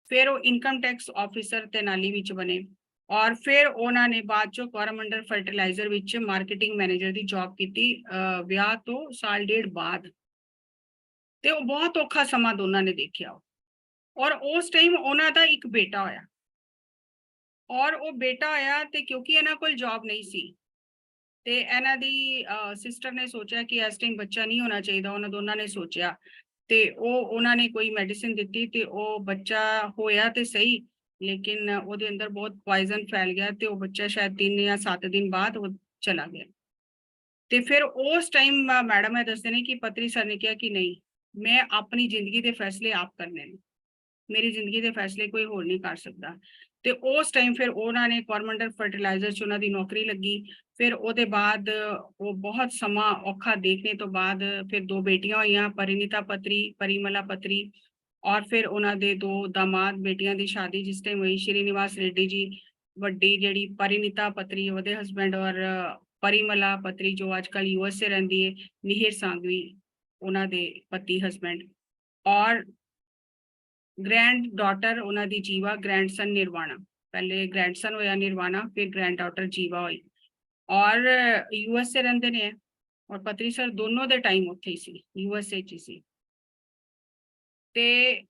ਫਿਰ ਉਹ ਇਨਕਮ ਟੈਕਸ ਆਫਿਸਰ ਤੇਨਾਲੀ ਵਿੱਚ ਬਣੇ ਔਰ ਫਿਰ ਉਹਨਾਂ ਨੇ ਬਾਅਦ ਚੋਂ ਕੋਰਮੰਡਲ ਫਰਟੀਲਾਈਜ਼ਰ ਵਿੱਚ ਮਾਰਕੀਟਿੰਗ ਮੈਨੇਜਰ ਦੀ ਜੌਬ ਕੀਤੀ ਵਿਆਹ ਤੋਂ ਸਾਲ ਡੇਢ ਬਾਅਦ ਤੇ ਉਹ ਬਹੁਤ ਔਖਾ ਸਮਾਂ ਦੋਨਾਂ ਨੇ ਦੇਖਿਆ ਔਰ ਉਸ ਟਾਈਮ ਉਹਨਾਂ ਦਾ ਇੱਕ ਬੇਟਾ ਹੋਇਆ ਔਰ ਉਹ ਬੇਟਾ ਹੋਇਆ ਤੇ ਕਿਉਂਕਿ ਇਹਨਾਂ ਕੋਲ ਜੌਬ ਨਹੀਂ ਸੀ ਤੇ ਇਹਨਾਂ ਦੀ ਸਿਸਟਰ ਨੇ ਸੋਚਿਆ ਕਿ ਇਸ ਟਾਈਮ ਬੱਚਾ ਨਹੀਂ ਹੋਣਾ ਚਾਹੀਦਾ ਉਹਨਾਂ ਦੋਨਾਂ ਨੇ ਸੋਚਿਆ ਤੇ ਉਹਨਾਂ ਨੇ ਕੋਈ ਮੈਡੀਸਿਨ ਦਿੱਤੀ ਤੇ ਉਹ ਬੱਚਾ ਹੋਇਆ ਤੇ ਸਹੀ ਲੇਕਿਨ ਉਹਦੇ ਅੰਦਰ ਬਹੁਤ ਪੋਇਜ਼ਨ ਫੈਲ ਗਿਆ ਤੇ ਉਹ ਬੱਚਾ ਸ਼ਾਇਦ 3 ਜਾਂ 7 ਦਿਨ ਬਾਅਦ ਉਹ ਚਲਾ ਗਿਆ ਤੇ ਫਿਰ ਉਸ ਟਾਈਮ ਮੈਡਮ ਇਹ ਦੱਸਦੇ ਨੇ ਕਿ ਪਤਰੀ ਸਰ ਨੇ ਕਿਹਾ ਕਿ ਨਹੀਂ ਮੈਂ ਆਪਣੀ ਜ਼ਿੰਦਗੀ ਦੇ ਫੈਸਲੇ ਆਪ ਕਰਨੇ ਨੇ ਮੇਰੀ ਜ਼ਿੰਦਗੀ ਦੇ ਫੈਸਲੇ ਕੋਈ ਹੋਰ ਨਹੀਂ ਕਰ ਸਕਦਾ ਤੇ ਉਸ ਟਾਈਮ ਫਿਰ ਉਹਨਾਂ ਨੇ ਕੋਰਮੰਡਲ ਫਰਟੀਲਾਈਜ਼ਰ 'ਚ ਉਹਨਾਂ ਦੀ ਨੌਕਰੀ ਲੱਗੀ फिर ਉਹਦੇ ਬਾਅਦ ਉਹ ਬਹੁਤ ਸਮਾਂ ਔਖਾ ਦੇਖਣੇ ਤੋਂ ਬਾਅਦ ਫਿਰ 2 ਬੇਟੀਆਂ ਹੋਈਆਂ, ਪਰਿਨੀਤਾ ਪਤਰੀ, ਪਰਿਮਲਾ ਪਤਰੀ, ਔਰ ਫਿਰ ਉਹਨਾਂ ਦੇ 2 ਦਾਮਾਦ ਬੇਟੀਆਂ ਦੀ ਸ਼ਾਦੀ ਜਿਸ ਟਾਈਮ ਹੋਈ, ਸ਼੍ਰੀ ਨਿਵਾਸ ਰੈਡੀ ਜੀ ਵੱਡੀ ਜਿਹੜੀ ਪਰਿਨੀਤਾ ਪਤਰੀ ਉਹਦੇ ਹਸਬੈਂਡ, ਔਰ ਪਰਿਮਲਾ ਪਤਰੀ ਜੋ ਅੱਜ ਕੱਲ੍ਹ USA ਰਹਿੰਦੀ ਹੈ, ਮਿਹਿਰ ਸਾਂਗਵੀ ਉਹਨਾਂ ਦੇ ਪਤੀ ਹਸਬੈਂਡ, ਔਰ ग्रैंड डॉटर ਉਹਨਾਂ ਦੀ ਜੀਵਾ, ग्रैंडसन ਨਿਰਵਾਣਾ। ਪਹਿਲੇ ग्रैंडसन ਹੋਇਆ ਨਿਰਵਾਣਾ, ਫਿਰ ग्रैंड डॉटर ਜੀਵਾ ਹੋਈ, ਔਰ USA ਰਹਿੰਦੇ ਨੇ, ਔਰ ਪਤਰੀ ਸਰ ਦੋਨੋਂ ਦੇ ਟਾਈਮ ਉੱਥੇ ਹੀ ਸੀ, USA 'ਚ ਹੀ ਸੀ। ਤੇ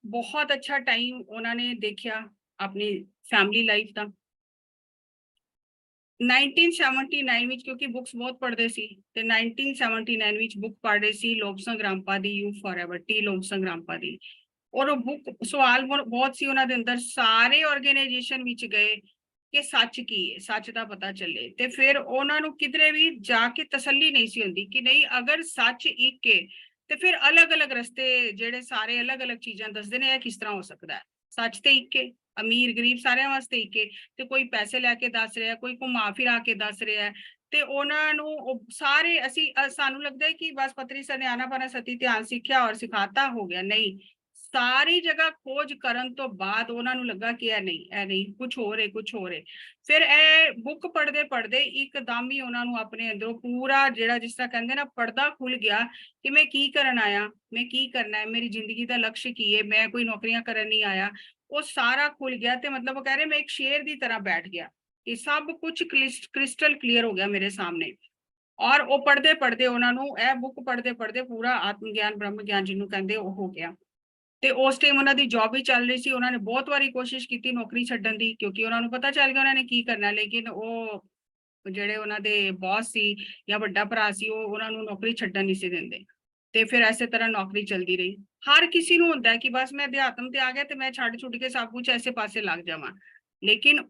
ਬਹੁਤ ਅੱਛਾ ਟਾਈਮ ਉਹਨਾਂ ਨੇ ਦੇਖਿਆ ਆਪਣੀ ਫੈਮਿਲੀ ਲਾਈਫ ਦਾ। 1979 ਵਿੱਚ ਕਿਉਂਕਿ ਬੁੱਕਸ ਬਹੁਤ ਪੜ੍ਹਦੇ ਸੀ, ਤੇ 1979 ਵਿੱਚ ਬੁੱਕ ਪੜ੍ਹ ਰਹੇ ਸੀ ਲੋਕ ਸੰਗਰਾਮਪਾ ਦੀ, ਯੂ ਫੋਰਐਵਰ, ਟੀ ਲੋਕ ਸੰਗਰਾਮਪਾ ਦੀ। ਔਰ ਉਹ ਬੁੱਕ ਸਵਾਲ ਬਹੁਤ ਸੀ ਉਹਨਾਂ ਦੇ ਅੰਦਰ, ਸਾਰੇ ਆਰਗੇਨਾਈਜੇਸ਼ਨ ਵਿੱਚ ਗਏ ਕਿ ਸੱਚ ਕੀ ਹੈ, ਸੱਚ ਦਾ ਪਤਾ ਚੱਲੇ। ਤੇ ਫਿਰ ਉਹਨਾਂ ਨੂੰ ਕਿਧਰੇ ਵੀ ਜਾ ਕੇ ਤਸੱਲੀ ਨਹੀਂ ਸੀ ਹੁੰਦੀ ਕਿ ਨਹੀਂ, ਅਗਰ ਸੱਚ ਇੱਕ ਹੈ ਤੇ ਫਿਰ ਅਲੱਗ-ਅਲੱਗ ਰਸਤੇ ਜਿਹੜੇ ਸਾਰੇ ਅਲੱਗ-ਅਲੱਗ ਚੀਜ਼ਾਂ ਦੱਸਦੇ ਨੇ, ਇਹ ਕਿਸ ਤਰ੍ਹਾਂ ਹੋ ਸਕਦਾ ਹੈ? ਸੱਚ ਤੇ ਇੱਕ ਹੈ, ਅਮੀਰ ਗਰੀਬ ਸਾਰਿਆਂ ਵਾਸਤੇ ਇੱਕ ਹੈ, ਤੇ ਕੋਈ ਪੈਸੇ ਲੈ ਕੇ ਦੱਸ ਰਿਹਾ, ਕੋਈ ਘੁਮਾ ਫਿਰਾ ਕੇ ਦੱਸ ਰਿਹਾ, ਤੇ ਉਹਨਾਂ ਨੂੰ ਸਾਰੇ ਸਾਨੂੰ ਲੱਗਦਾ ਹੈ ਕਿ ਬਸ ਪਤਰੀ ਸਰ ਨੇ ਆਨਾ ਪਾਨਾ ਸਤੀ ਧਿਆਨ ਸਿੱਖਿਆ ਔਰ ਸਿਖਾਤਾ, ਹੋ ਗਿਆ। ਨਹੀਂ, ਸਾਰੀ ਜਗ੍ਹਾ ਖੋਜ ਕਰਨ ਤੋਂ ਬਾਅਦ ਉਹਨਾਂ ਨੂੰ ਲੱਗਾ ਕਿ ਇਹ ਨਹੀਂ, ਕੁਝ ਹੋਰ ਹੈ, ਕੁਝ ਹੋਰ ਹੈ। ਫਿਰ ਇਹ ਬੁੱਕ ਪੜ੍ਹਦੇ ਪੜ੍ਹਦੇ ਇੱਕਦਮ ਹੀ ਉਹਨਾਂ ਨੂੰ ਆਪਣੇ ਅੰਦਰੋਂ ਪੂਰਾ ਜਿਹੜਾ ਜਿਸ ਤਰ੍ਹਾਂ ਕਹਿੰਦੇ ਨਾ ਪਰਦਾ ਖੁੱਲ ਗਿਆ ਕਿ ਮੈਂ ਕੀ ਕਰਨ ਆਇਆ, ਮੈਂ ਕੀ ਕਰਨਾ ਹੈ, ਮੇਰੀ ਜ਼ਿੰਦਗੀ ਦਾ ਲਕਸ਼ ਕੀ ਹੈ, ਮੈਂ ਕੋਈ ਨੌਕਰੀਆਂ ਕਰਨ ਨਹੀਂ ਆਇਆ। ਉਹ ਸਾਰਾ ਖੁੱਲ ਗਿਆ, ਤੇ ਮਤਲਬ ਉਹ ਕਹਿ ਰਹੇ ਮੈਂ ਇੱਕ ਸ਼ੇਰ ਦੀ ਤਰ੍ਹਾਂ ਬੈਠ ਗਿਆ, ਇਹ ਸਭ ਕੁਝ ਕ੍ਰਿਸਟਲ ਕਲੀਅਰ ਹੋ ਗਿਆ ਮੇਰੇ ਸਾਹਮਣੇ। ਔਰ ਉਹ ਪੜ੍ਹਦੇ ਪੜ੍ਹਦੇ ਉਹਨਾਂ ਨੂੰ ਇਹ ਬੁੱਕ ਪੜ੍ਹਦੇ ਪੜ੍ਹਦੇ ਪੂਰਾ ਆਤਮ ਗਿਆਨ ਬ੍ਰਹਮ ਗਿਆਨ ਜਿਹਨੂੰ ਕਹਿੰਦੇ ਉਹ ਹੋ ਗਿਆ। ਤੇ ਉਸ ਟਾਈਮ ਉਹਨਾਂ ਦੀ ਜੌਬ ਵੀ ਚੱਲ ਰਹੀ ਸੀ, ਉਹਨਾਂ ਨੇ ਬਹੁਤ ਵਾਰੀ ਕੋਸ਼ਿਸ਼ ਕੀਤੀ ਨੌਕਰੀ ਛੱਡਣ ਦੀ, ਕਿਉਂਕਿ ਉਹਨਾਂ ਨੂੰ ਪਤਾ ਚੱਲ ਗਿਆ ਉਹਨਾਂ ਨੇ ਕੀ ਕਰਨਾ, ਲੇਕਿਨ ਉਹ ਜਿਹੜੇ ਉਹਨਾਂ ਦੇ ਬੌਸ ਸੀ ਜਾਂ ਵੱਡਾ ਭਰਾ ਸੀ, ਉਹ ਉਹਨਾਂ ਨੂੰ ਨੌਕਰੀ ਛੱਡਣ ਨਹੀਂ ਸੀ ਦਿੰਦੇ। ਤੇ ਫਿਰ ਐਸੇ ਤਰ੍ਹਾਂ ਨੌਕਰੀ ਚੱਲਦੀ ਰਹੀ। ਹਰ ਕਿਸੇ ਨੂੰ ਹੁੰਦਾ ਕਿ ਬਸ ਮੈਂ ਅਧਿਆਤਮ ਤੇ ਆ ਗਿਆ ਤੇ ਮੈਂ ਛੱਡ ਛੁੱਟ ਕੇ ਸਭ ਕੁਝ ਐਸੇ ਪਾਸੇ ਲੱਗ ਜਾਵਾਂ, ਲੇਕਿਨ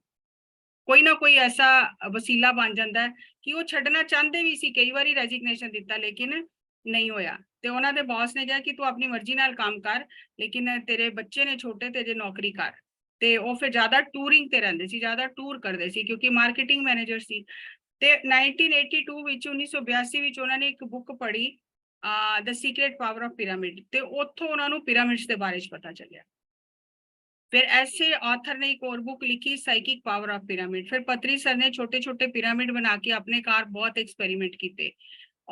ਕੋਈ ਨਾ ਕੋਈ ਐਸਾ ਵਸੀਲਾ ਬਣ ਜਾਂਦਾ ਕਿ ਉਹ ਛੱਡਣਾ ਚਾਹੁੰਦੇ ਵੀ ਸੀ, ਕਈ ਵਾਰੀ ਰੈਜ਼ਿਗਨੇਸ਼ਨ ਦਿੱਤਾ ਲੇਕਿਨ ਨਹੀਂ ਹੋਇਆ। ਤੇ ਉਹਨਾਂ ਦੇ ਬੌਸ ਨੇ ਕਿਹਾ ਕਿ ਤੂੰ ਆਪਣੀ ਮਰਜ਼ੀ ਨਾਲ ਕੰਮ ਕਰ, ਲੇਕਿਨ ਤੇਰੇ ਬੱਚੇ ਨੇ ਛੋਟੇ, ਤੇ ਜੇ ਨੌਕਰੀ ਕਰ। ਤੇ ਉਹ ਫਿਰ ਜ਼ਿਆਦਾ ਟੂਰਿੰਗ ਤੇ ਰਹਿੰਦੇ ਸੀ, ਜ਼ਿਆਦਾ ਟੂਰ ਕਰਦੇ ਸੀ ਕਿਉਂਕਿ ਮਾਰਕੀਟਿੰਗ ਮੈਨੇਜਰ ਸੀ। ਤੇ 1982 ਵਿੱਚ 1982 ਵਿੱਚ ਉਹਨਾਂ ਨੇ ਇੱਕ ਬੁੱਕ ਪੜ੍ਹੀ, ਦ ਸੀਕ੍ਰੇਟ ਪਾਵਰ ਆਫ ਪਿਰਾਮਿਡ, ਤੇ ਉੱਥੋਂ ਉਹਨਾਂ ਨੂੰ ਪਿਰਾਮਿਡਸ ਦੇ ਬਾਰੇ ਚ ਪਤਾ ਚੱਲਿਆ। फिर ऐसे ऑथर ने एक और बुक लिखी, साइकिक पावर ऑफ पिरामिड। फिर पत्री सर ने छोटे छोटे पिरामिड बना के अपने कार बहुत एक्सपेरिमेंट किए,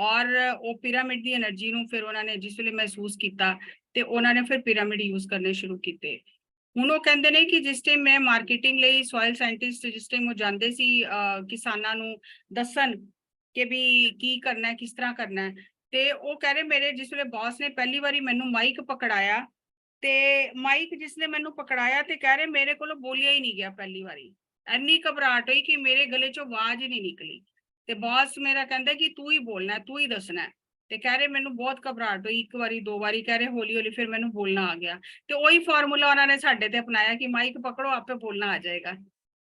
और वो पिरामिड की एनर्जी ਨੂੰ ਫਿਰ ਉਹਨਾਂ ਨੇ ਜਿਸ ਵੇਲੇ ਮਹਿਸੂਸ ਕੀਤਾ ਤੇ ਉਹਨਾਂ ਨੇ ਫਿਰ ਪਿਰਾਮਿਡ ਯੂਜ਼ ਕਰਨੇ ਸ਼ੁਰੂ ਕੀਤੇ। ਹੁਣ ਉਹ ਕਹਿੰਦੇ ਨੇ ਕਿ ਜਿਸ ਟਾਈਮ ਮੈਂ ਮਾਰਕੀਟਿੰਗ ਲਈ ਸੋਇਲ ਸਾਇੰਟਿਸਟ ਜਿਸ ਟਾਈਮ ਉਹ ਜਾਂਦੇ ਸੀ ਕਿਸਾਨਾਂ ਨੂੰ ਦੱਸਣ ਕਿ ਵੀ ਕੀ ਕਰਨਾ ਹੈ, ਕਿਸ ਤਰ੍ਹਾਂ ਕਰਨਾ ਹੈ, ਤੇ ਉਹ ਕਹਿ ਰਹੇ ਮੇਰੇ ਜਿਸ ਵੇਲੇ ਬੌਸ ਨੇ ਪਹਿਲੀ ਵਾਰੀ ਮੈਨੂੰ ਮਾਈਕ ਪਕੜਾਇਆ, ਤੇ ਮਾਈਕ ਜਿਸਨੇ ਮੈਨੂੰ ਪਕੜਾਇਆ ਤੇ ਕਹਿ ਰਹੇ ਮੇਰੇ ਕੋਲੋਂ ਬੋਲਿਆ ਹੀ ਨਹੀਂ ਗਿਆ ਪਹਿਲੀ ਵਾਰੀ, ਇੰਨੀ ਘਬਰਾਹਟ ਹੋਈ ਕਿ ਮੇਰੇ ਗਲੇ ਚੋਂ ਆਵਾਜ਼ ਹੀ ਨਹੀਂ ਨਿਕਲੀ। ਤੇ ਬੌਸ ਮੇਰਾ ਕਹਿੰਦਾ ਕਿ ਤੂੰ ਹੀ ਬੋਲਣਾ, ਤੂੰ ਹੀ ਦੱਸਣਾ, ਤੇ ਕਹਿ ਰਹੇ ਮੈਨੂੰ ਬਹੁਤ ਘਬਰਾਹਟ ਹੋਈ, ਇੱਕ ਵਾਰੀ ਦੋ ਵਾਰੀ, ਕਹਿ ਰਹੇ ਹੌਲੀ ਹੌਲੀ ਫਿਰ ਮੈਨੂੰ ਬੋਲਣਾ ਆ ਗਿਆ। ਤੇ ਉਹੀ ਫਾਰਮੂਲਾ ਉਹਨਾਂ ਨੇ ਸਾਡੇ ਤੇ ਅਪਣਾਇਆ ਕਿ ਮਾਈਕ ਪਕੜੋ ਆਪੇ ਬੋਲਣਾ ਆ ਜਾਏਗਾ।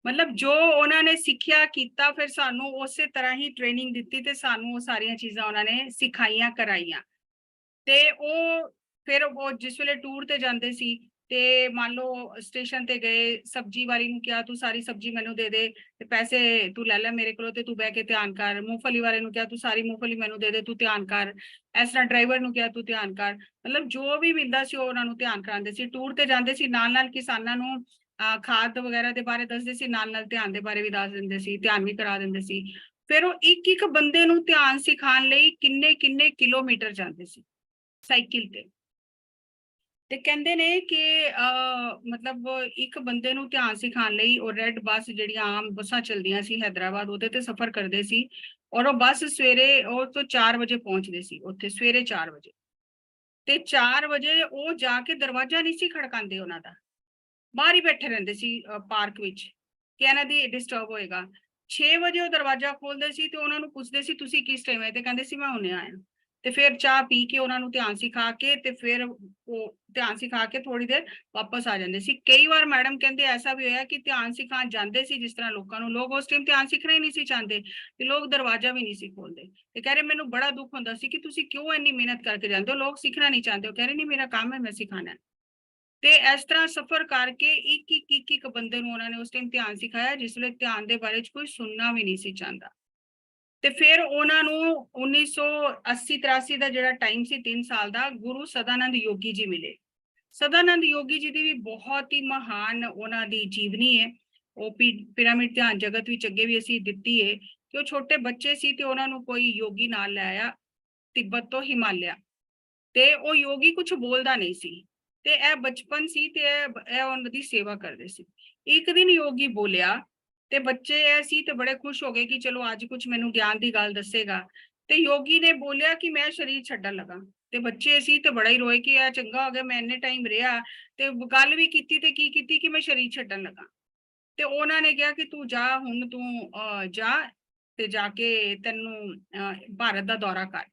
ਮਤਲਬ ਜੋ ਉਹਨਾਂ ਨੇ ਸਿੱਖਿਆ ਕੀਤਾ, ਫਿਰ ਸਾਨੂੰ ਉਸੇ ਤਰ੍ਹਾਂ ਹੀ ਟ੍ਰੇਨਿੰਗ ਦਿੱਤੀ ਤੇ ਸਾਨੂੰ ਉਹ ਸਾਰੀਆਂ ਚੀਜ਼ਾਂ ਉਹਨਾਂ ਨੇ ਸਿਖਾਈਆਂ ਕਰਾਈਆਂ। ਤੇ ਉਹ ਫਿਰ ਉਹ ਜਿਸ ਵੇਲੇ ਟੂਰ ਤੇ ਜਾਂਦੇ ਸੀ ਤੇ ਮੰਨ ਲਓ ਸਟੇਸ਼ਨ ਤੇ ਗਏ, ਸਬਜ਼ੀ ਵਾਲੀ ਨੂੰ ਕਿਹਾ ਤੂੰ ਸਾਰੀ ਸਬਜ਼ੀ ਮੈਨੂੰ ਦੇ ਦੇ ਤੇ ਪੈਸੇ ਤੂੰ ਲੈ ਲੈ ਮੇਰੇ ਕੋਲੋਂ ਤੇ ਤੂੰ ਬਹਿ ਕੇ ਧਿਆਨ ਕਰ, ਮੂੰਗਫਲੀ ਵਾਲੇ ਨੂੰ ਕਿਹਾ ਤੂੰ ਸਾਰੀ ਮੂੰਗਫਲੀ ਮੈਨੂੰ ਦੇ ਦੇ, ਤੂੰ ਧਿਆਨ ਕਰ, ਇਸ ਤਰ੍ਹਾਂ ਡਰਾਈਵਰ ਨੂੰ ਕਿਹਾ ਤੂੰ ਧਿਆਨ ਕਰ। ਮਤਲਬ ਜੋ ਵੀ ਮਿਲਦਾ ਸੀ ਉਹ ਉਹਨਾਂ ਨੂੰ ਧਿਆਨ ਕਰਾਉਂਦੇ ਸੀ। ਟੂਰ ਤੇ ਜਾਂਦੇ ਸੀ, ਨਾਲ ਨਾਲ ਕਿਸਾਨਾਂ ਨੂੰ ਖਾਦ ਵਗੈਰਾ ਦੇ ਬਾਰੇ ਦੱਸਦੇ ਸੀ, ਨਾਲ ਨਾਲ ਧਿਆਨ ਦੇ ਬਾਰੇ ਵੀ ਦੱਸ ਦਿੰਦੇ ਸੀ, ਧਿਆਨ ਵੀ ਕਰਾ ਦਿੰਦੇ ਸੀ। ਫਿਰ ਉਹ ਇੱਕ ਇੱਕ ਬੰਦੇ ਨੂੰ ਧਿਆਨ ਸਿਖਾਉਣ ਲਈ ਕਿੰਨੇ ਕਿੰਨੇ ਕਿਲੋਮੀਟਰ ਜਾਂਦੇ ਸੀ ਸਾਈਕਲ ਤੇ। ਤੇ ਕਹਿੰਦੇ ਨੇ ਕਿ ਮਤਲਬ ਇੱਕ ਬੰਦੇ ਨੂੰ ਧਿਆਨ ਸਿਖਾਉਣ ਲਈ ਉਹ ਰੈੱਡ ਬੱਸ ਜਿਹੜੀਆਂ ਆਮ ਬੱਸਾਂ ਚੱਲਦੀਆਂ ਸੀ ਹੈਦਰਾਬਾਦ, ਉਹਦੇ ਤੇ ਸਫ਼ਰ ਕਰਦੇ ਸੀ, ਔਰ ਉਹ ਬੱਸ ਸਵੇਰੇ ਉਹ ਤੋਂ 4 ਵਜੇ ਪਹੁੰਚਦੇ ਸੀ ਉੱਥੇ, ਸਵੇਰੇ 4 ਵਜੇ। ਤੇ 4 ਵਜੇ ਉਹ ਜਾ ਕੇ ਦਰਵਾਜ਼ਾ ਨਹੀਂ ਸੀ ਖੜਕਾਉਂਦੇ ਉਹਨਾਂ ਦਾ, ਬਾਹਰ ਹੀ ਬੈਠੇ ਰਹਿੰਦੇ ਸੀ ਪਾਰਕ ਵਿੱਚ ਕਿ ਇਹਨਾਂ ਦੀ ਡਿਸਟਰਬ ਹੋਏਗਾ। 6 ਵਜੇ ਉਹ ਦਰਵਾਜ਼ਾ ਖੋਲਦੇ ਸੀ ਤੇ ਉਹਨਾਂ ਨੂੰ ਪੁੱਛਦੇ ਸੀ ਤੁਸੀਂ ਕਿਸ ਟਾਈਮ ਆਏ, ਤੇ ਕਹਿੰਦੇ ਸੀ ਮੈਂ ਹੁਣੇ ਆਇਆ। ਤੇ ਫਿਰ ਚਾਹ ਪੀ ਕੇ ਉਹਨਾਂ ਨੂੰ ਧਿਆਨ ਸਿਖਾ ਕੇ ਤੇ ਫਿਰ ਉਹ ਧਿਆਨ ਸਿਖਾ ਕੇ ਥੋੜੀ ਦੇਰ ਵਾਪਸ ਆ ਜਾਂਦੇ ਸੀ। ਕਈ ਵਾਰ ਮੈਡਮ ਕਹਿੰਦੇ ਐਸਾ ਵੀ ਹੋਇਆ ਕਿ ਧਿਆਨ ਸਿਖਾਉਣ ਜਾਂਦੇ ਸੀ ਜਿਸ ਤਰ੍ਹਾਂ ਲੋਕਾਂ ਨੂੰ, ਲੋਕ ਉਸ ਟਾਈਮ ਧਿਆਨ ਸਿੱਖਣਾ ਹੀ ਨਹੀਂ ਸੀ ਚਾਹੁੰਦੇ ਤੇ ਲੋਕ ਦਰਵਾਜ਼ਾ ਵੀ ਨਹੀਂ ਸੀ ਖੋਲਦੇ। ਤੇ ਕਹਿ ਰਹੇ ਮੈਨੂੰ ਬੜਾ ਦੁੱਖ ਹੁੰਦਾ ਸੀ ਕਿ ਤੁਸੀਂ ਕਿਉਂ ਇੰਨੀ ਮਿਹਨਤ ਕਰਕੇ ਜਾਂਦੇ ਹੋ, ਲੋਕ ਸਿੱਖਣਾ ਨਹੀਂ ਚਾਹੁੰਦੇ। ਉਹ ਕਹਿ ਰਹੇ ਨਹੀਂ ਮੇਰਾ ਕੰਮ ਹੈ, ਮੈਂ ਸਿਖਾਣਾ। ਤੇ ਇਸ ਤਰ੍ਹਾਂ ਸਫ਼ਰ ਕਰਕੇ ਇੱਕ ਬੰਦੇ ਨੂੰ ਉਹਨਾਂ ਨੇ ਉਸ ਟਾਈਮ ਧਿਆਨ ਸਿਖਾਇਆ ਜਿਸ ਵੇਲੇ ਧਿਆਨ ਦੇ ਬਾਰੇ ਚ ਕੋਈ ਸੁਣਨਾ ਵੀ ਨਹੀਂ ਸੀ ਚਾਹੁੰਦਾ। ਤੇ ਫਿਰ ਉਹਨਾਂ ਨੂੰ 1980-83 ਦਾ ਜਿਹੜਾ ਟਾਈਮ ਸੀ 3 ਸਾਲ ਦਾ, ਗੁਰੂ ਸਦਾਨੰਦ ਯੋਗੀ ਜੀ ਮਿਲੇ। ਸਦਾਨੰਦ ਯੋਗੀ ਜੀ ਦੀ ਵੀ ਬਹੁਤ ਹੀ ਮਹਾਨ ਉਹਨਾਂ ਦੀ ਜੀਵਨੀ ਹੈ। ਉਹ ਪਿਰਾਮਿਡ ਧਿਆਨ ਜਗਤ ਵਿੱਚ ਅੱਗੇ ਵੀ ਅਸੀਂ ਦਿੱਤੀ ਹੈ ਕਿ ਉਹ ਛੋਟੇ ਬੱਚੇ ਸੀ ਤੇ ਉਹਨਾਂ ਨੂੰ ਕੋਈ ਯੋਗੀ ਨਾਲ ਲੈ ਆਇਆ ਤਿੱਬਤ ਤੋਂ ਹਿਮਾਲਿਆ, ਤੇ ਉਹ ਯੋਗੀ ਕੁਝ ਬੋਲਦਾ ਨਹੀਂ ਸੀ ਤੇ ਇਹ ਬਚਪਨ ਸੀ ਤੇ ਇਹ ਉਹਨਾਂ ਦੀ ਸੇਵਾ ਕਰਦੇ ਸੀ। ਇੱਕ ਦਿਨ ਯੋਗੀ ਬੋਲਿਆ ਤੇ ਬੱਚੇ ਐ ਸੀ ਤੇ ਬੜੇ ਖੁਸ਼ ਹੋ ਗਏ ਕਿ ਚਲੋ ਅੱਜ ਕੁਝ ਮੈਨੂੰ ਗਿਆਨ ਦੀ ਗੱਲ ਦੱਸੇਗਾ। ਤੇ ਯੋਗੀ ਨੇ ਬੋਲਿਆ ਕਿ ਮੈਂ ਸਰੀਰ ਛੱਡਣ ਲੱਗਾ। ਤੇ ਬੱਚੇ ਸੀ ਤੇ ਬੜਾ ਹੀ ਰੋਏ ਕਿ ਇਹ ਚੰਗਾ ਹੋ ਗਿਆ, ਮੈਂ ਇੰਨੇ ਟਾਈਮ ਰਿਹਾ ਤੇ ਗੱਲ ਵੀ ਕੀਤੀ ਤੇ ਕੀ ਕੀਤੀ ਕਿ ਮੈਂ ਸਰੀਰ ਛੱਡਣ ਲੱਗਾ। ਤੇ ਉਹਨਾਂ ਨੇ ਕਿਹਾ ਕਿ ਤੂੰ ਜਾ, ਹੁਣ ਤੂੰ ਜਾ ਤੇ ਜਾ ਕੇ ਤੈਨੂੰ ਭਾਰਤ ਦਾ ਦੌਰਾ ਕਰ।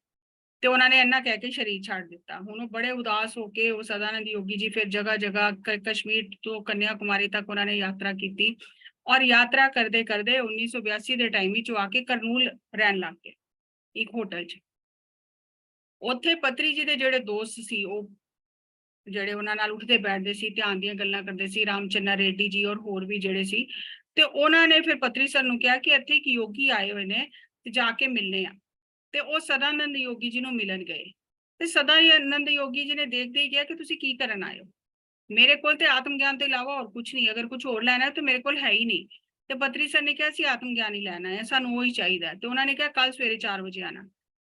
ਤੇ ਉਹਨਾਂ ਨੇ ਇੰਨਾ ਕਹਿ ਕੇ ਸਰੀਰ ਛੱਡ ਦਿੱਤਾ। ਹੁਣ ਉਹ ਬੜੇ ਉਦਾਸ ਹੋ ਕੇ ਉਹ ਸਦਾਨੰਦ ਯੋਗੀ ਜੀ ਫਿਰ ਜਗ੍ਹਾ ਜਗ੍ਹਾ ਕਸ਼ਮੀਰ ਤੋਂ ਕੰਨਿਆ ਕੁਮਾਰੀ ਤੱਕ ਉਹਨਾਂ ਨੇ ਯਾਤਰਾ ਕੀਤੀ, ਔਰ ਯਾਤਰਾ ਕਰਦੇ ਕਰਦੇ 1982 ਦੇ ਟਾਈਮ ਵਿੱਚ ਆ ਕੇ ਕਰਨੂਲ ਰਹਿਣ ਲੱਗ ਗਏ ਇੱਕ ਹੋਟਲ 'ਚ। ਉੱਥੇ ਪਤਰੀ ਜੀ ਦੇ ਜਿਹੜੇ ਦੋਸਤ ਸੀ, ਉਹ ਜਿਹੜੇ ਉਹਨਾਂ ਨਾਲ ਉੱਠਦੇ ਬੈਠਦੇ ਸੀ, ਧਿਆਨ ਦੀਆਂ ਗੱਲਾਂ ਕਰਦੇ ਸੀ, ਰਾਮਚੰਦਰ ਰੈਡੀ ਜੀ ਔਰ ਹੋਰ ਵੀ ਜਿਹੜੇ ਸੀ, ਤੇ ਉਹਨਾਂ ਨੇ ਫਿਰ ਪਤਰੀ ਸਰ ਨੂੰ ਕਿਹਾ ਕਿ ਇੱਥੇ ਇੱਕ ਯੋਗੀ ਆਏ ਹੋਏ ਨੇ ਤੇ ਜਾ ਕੇ ਮਿਲਨੇ ਆ। ਤੇ ਉਹ ਸਦਾਨੰਦ ਯੋਗੀ ਜੀ ਨੂੰ ਮਿਲਣ ਗਏ ਤੇ ਸਦਾਨੰਦ ਯੋਗੀ ਜੀ ਨੇ ਦੇਖਦੇ ਹੀ ਕਿਹਾ ਕਿ ਤੁਸੀਂ ਕੀ ਕਰਨ ਆਏ ਹੋ? ਮੇਰੇ ਕੋਲ ਤੇ ਆਤਮ ਗਿਆਨ ਤੋਂ ਇਲਾਵਾ ਹੋਰ ਕੁਝ ਨਹੀਂ, ਅਗਰ ਕੁਝ ਹੋਰ ਲੈਣਾ ਹੈ ਤਾਂ ਮੇਰੇ ਕੋਲ ਹੈ ਹੀ ਨਹੀਂ। ਤੇ ਪਤਰੀ ਸਰ ਨੇ ਕਿਹਾ ਅਸੀਂ ਆਤਮ ਗਿਆਨ ਹੀ ਲੈਣਾ ਹੈ, ਸਾਨੂੰ ਉਹ ਹੀ ਚਾਹੀਦਾ ਹੈ। ਤੇ ਉਹਨਾਂ ਨੇ ਕਿਹਾ ਕੱਲ ਸਵੇਰੇ 4 ਵਜੇ ਆਣਾ।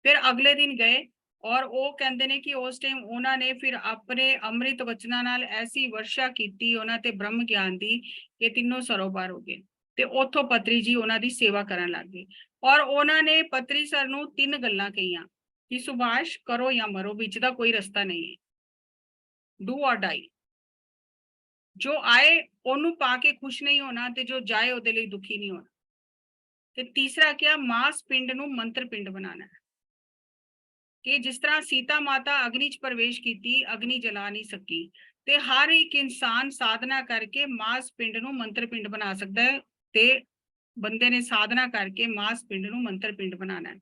ਫਿਰ ਅਗਲੇ ਦਿਨ ਗਏ ਔਰ ਉਹ ਕਹਿੰਦੇ ਨੇ ਕਿ ਉਸ ਟਾਈਮ ਉਹਨਾਂ ਨੇ ਫਿਰ ਆਪਣੇ ਅੰਮ੍ਰਿਤ ਵਚਨਾਂ ਨਾਲ ਐਸੀ ਵਰਸ਼ਾ ਕੀਤੀ ਉਹਨਾਂ ਤੇ ਬ੍ਰਹਮ ਗਿਆਨ ਦੀ ਕਿ ਤਿੰਨੋਂ ਸਰੋਪਾਰ ਹੋ ਗਏ। ਤੇ ਉੱਥੋਂ ਪਤਰੀ ਜੀ ਉਹਨਾਂ ਦੀ ਸੇਵਾ ਕਰਨ ਲੱਗ ਗਏ ਔਰ ਉਹਨਾਂ ਨੇ ਪਤਰੀ ਸਰ ਨੂੰ 3 ਗੱਲਾਂ ਕਹੀਆਂ ਕਿ ਸੁਭਾਸ਼, ਕਰੋ ਜਾਂ ਮਰੋ, ਵਿੱਚ ਦਾ ਕੋਈ ਰਸਤਾ ਨਹੀਂ ਹੈ, ਡੂ ਔਰ ਡਾਈ। ਜੋ ਆਏ ਉਹਨੂੰ ਪਾ ਕੇ ਖੁਸ਼ ਨਹੀਂ ਹੋਣਾ ਤੇ ਜੋ ਜਾਏ ਉਹਦੇ ਲਈ ਦੁਖੀ ਨਹੀਂ ਹੋਣਾ। ਤੇ ਤੀਸਰਾ ਕਿਹਾ, ਮਾਸ ਪਿੰਡ ਨੂੰ ਮੰਤਰ ਪਿੰਡ ਬਣਾਉਣਾ ਹੈ ਕਿ ਜਿਸ ਤਰ੍ਹਾਂ ਸੀਤਾ ਮਾਤਾ ਅਗਨੀ 'ਚ ਪ੍ਰਵੇਸ਼ ਕੀਤੀ, ਅਗਨੀ ਜਲਾ ਨਹੀਂ ਸਕੀ, ਤੇ ਹਰ ਇੱਕ ਇਨਸਾਨ ਸਾਧਨਾ ਕਰਕੇ ਮਾਸ ਪਿੰਡ ਨੂੰ ਮੰਤਰ ਪਿੰਡ ਬਣਾ ਸਕਦਾ ਹੈ। ਤੇ ਬੰਦੇ ਨੇ ਸਾਧਨਾ ਕਰਕੇ ਮਾਸ ਪਿੰਡ ਨੂੰ ਮੰਤਰ ਪਿੰਡ ਬਣਾਉਣਾ ਹੈ।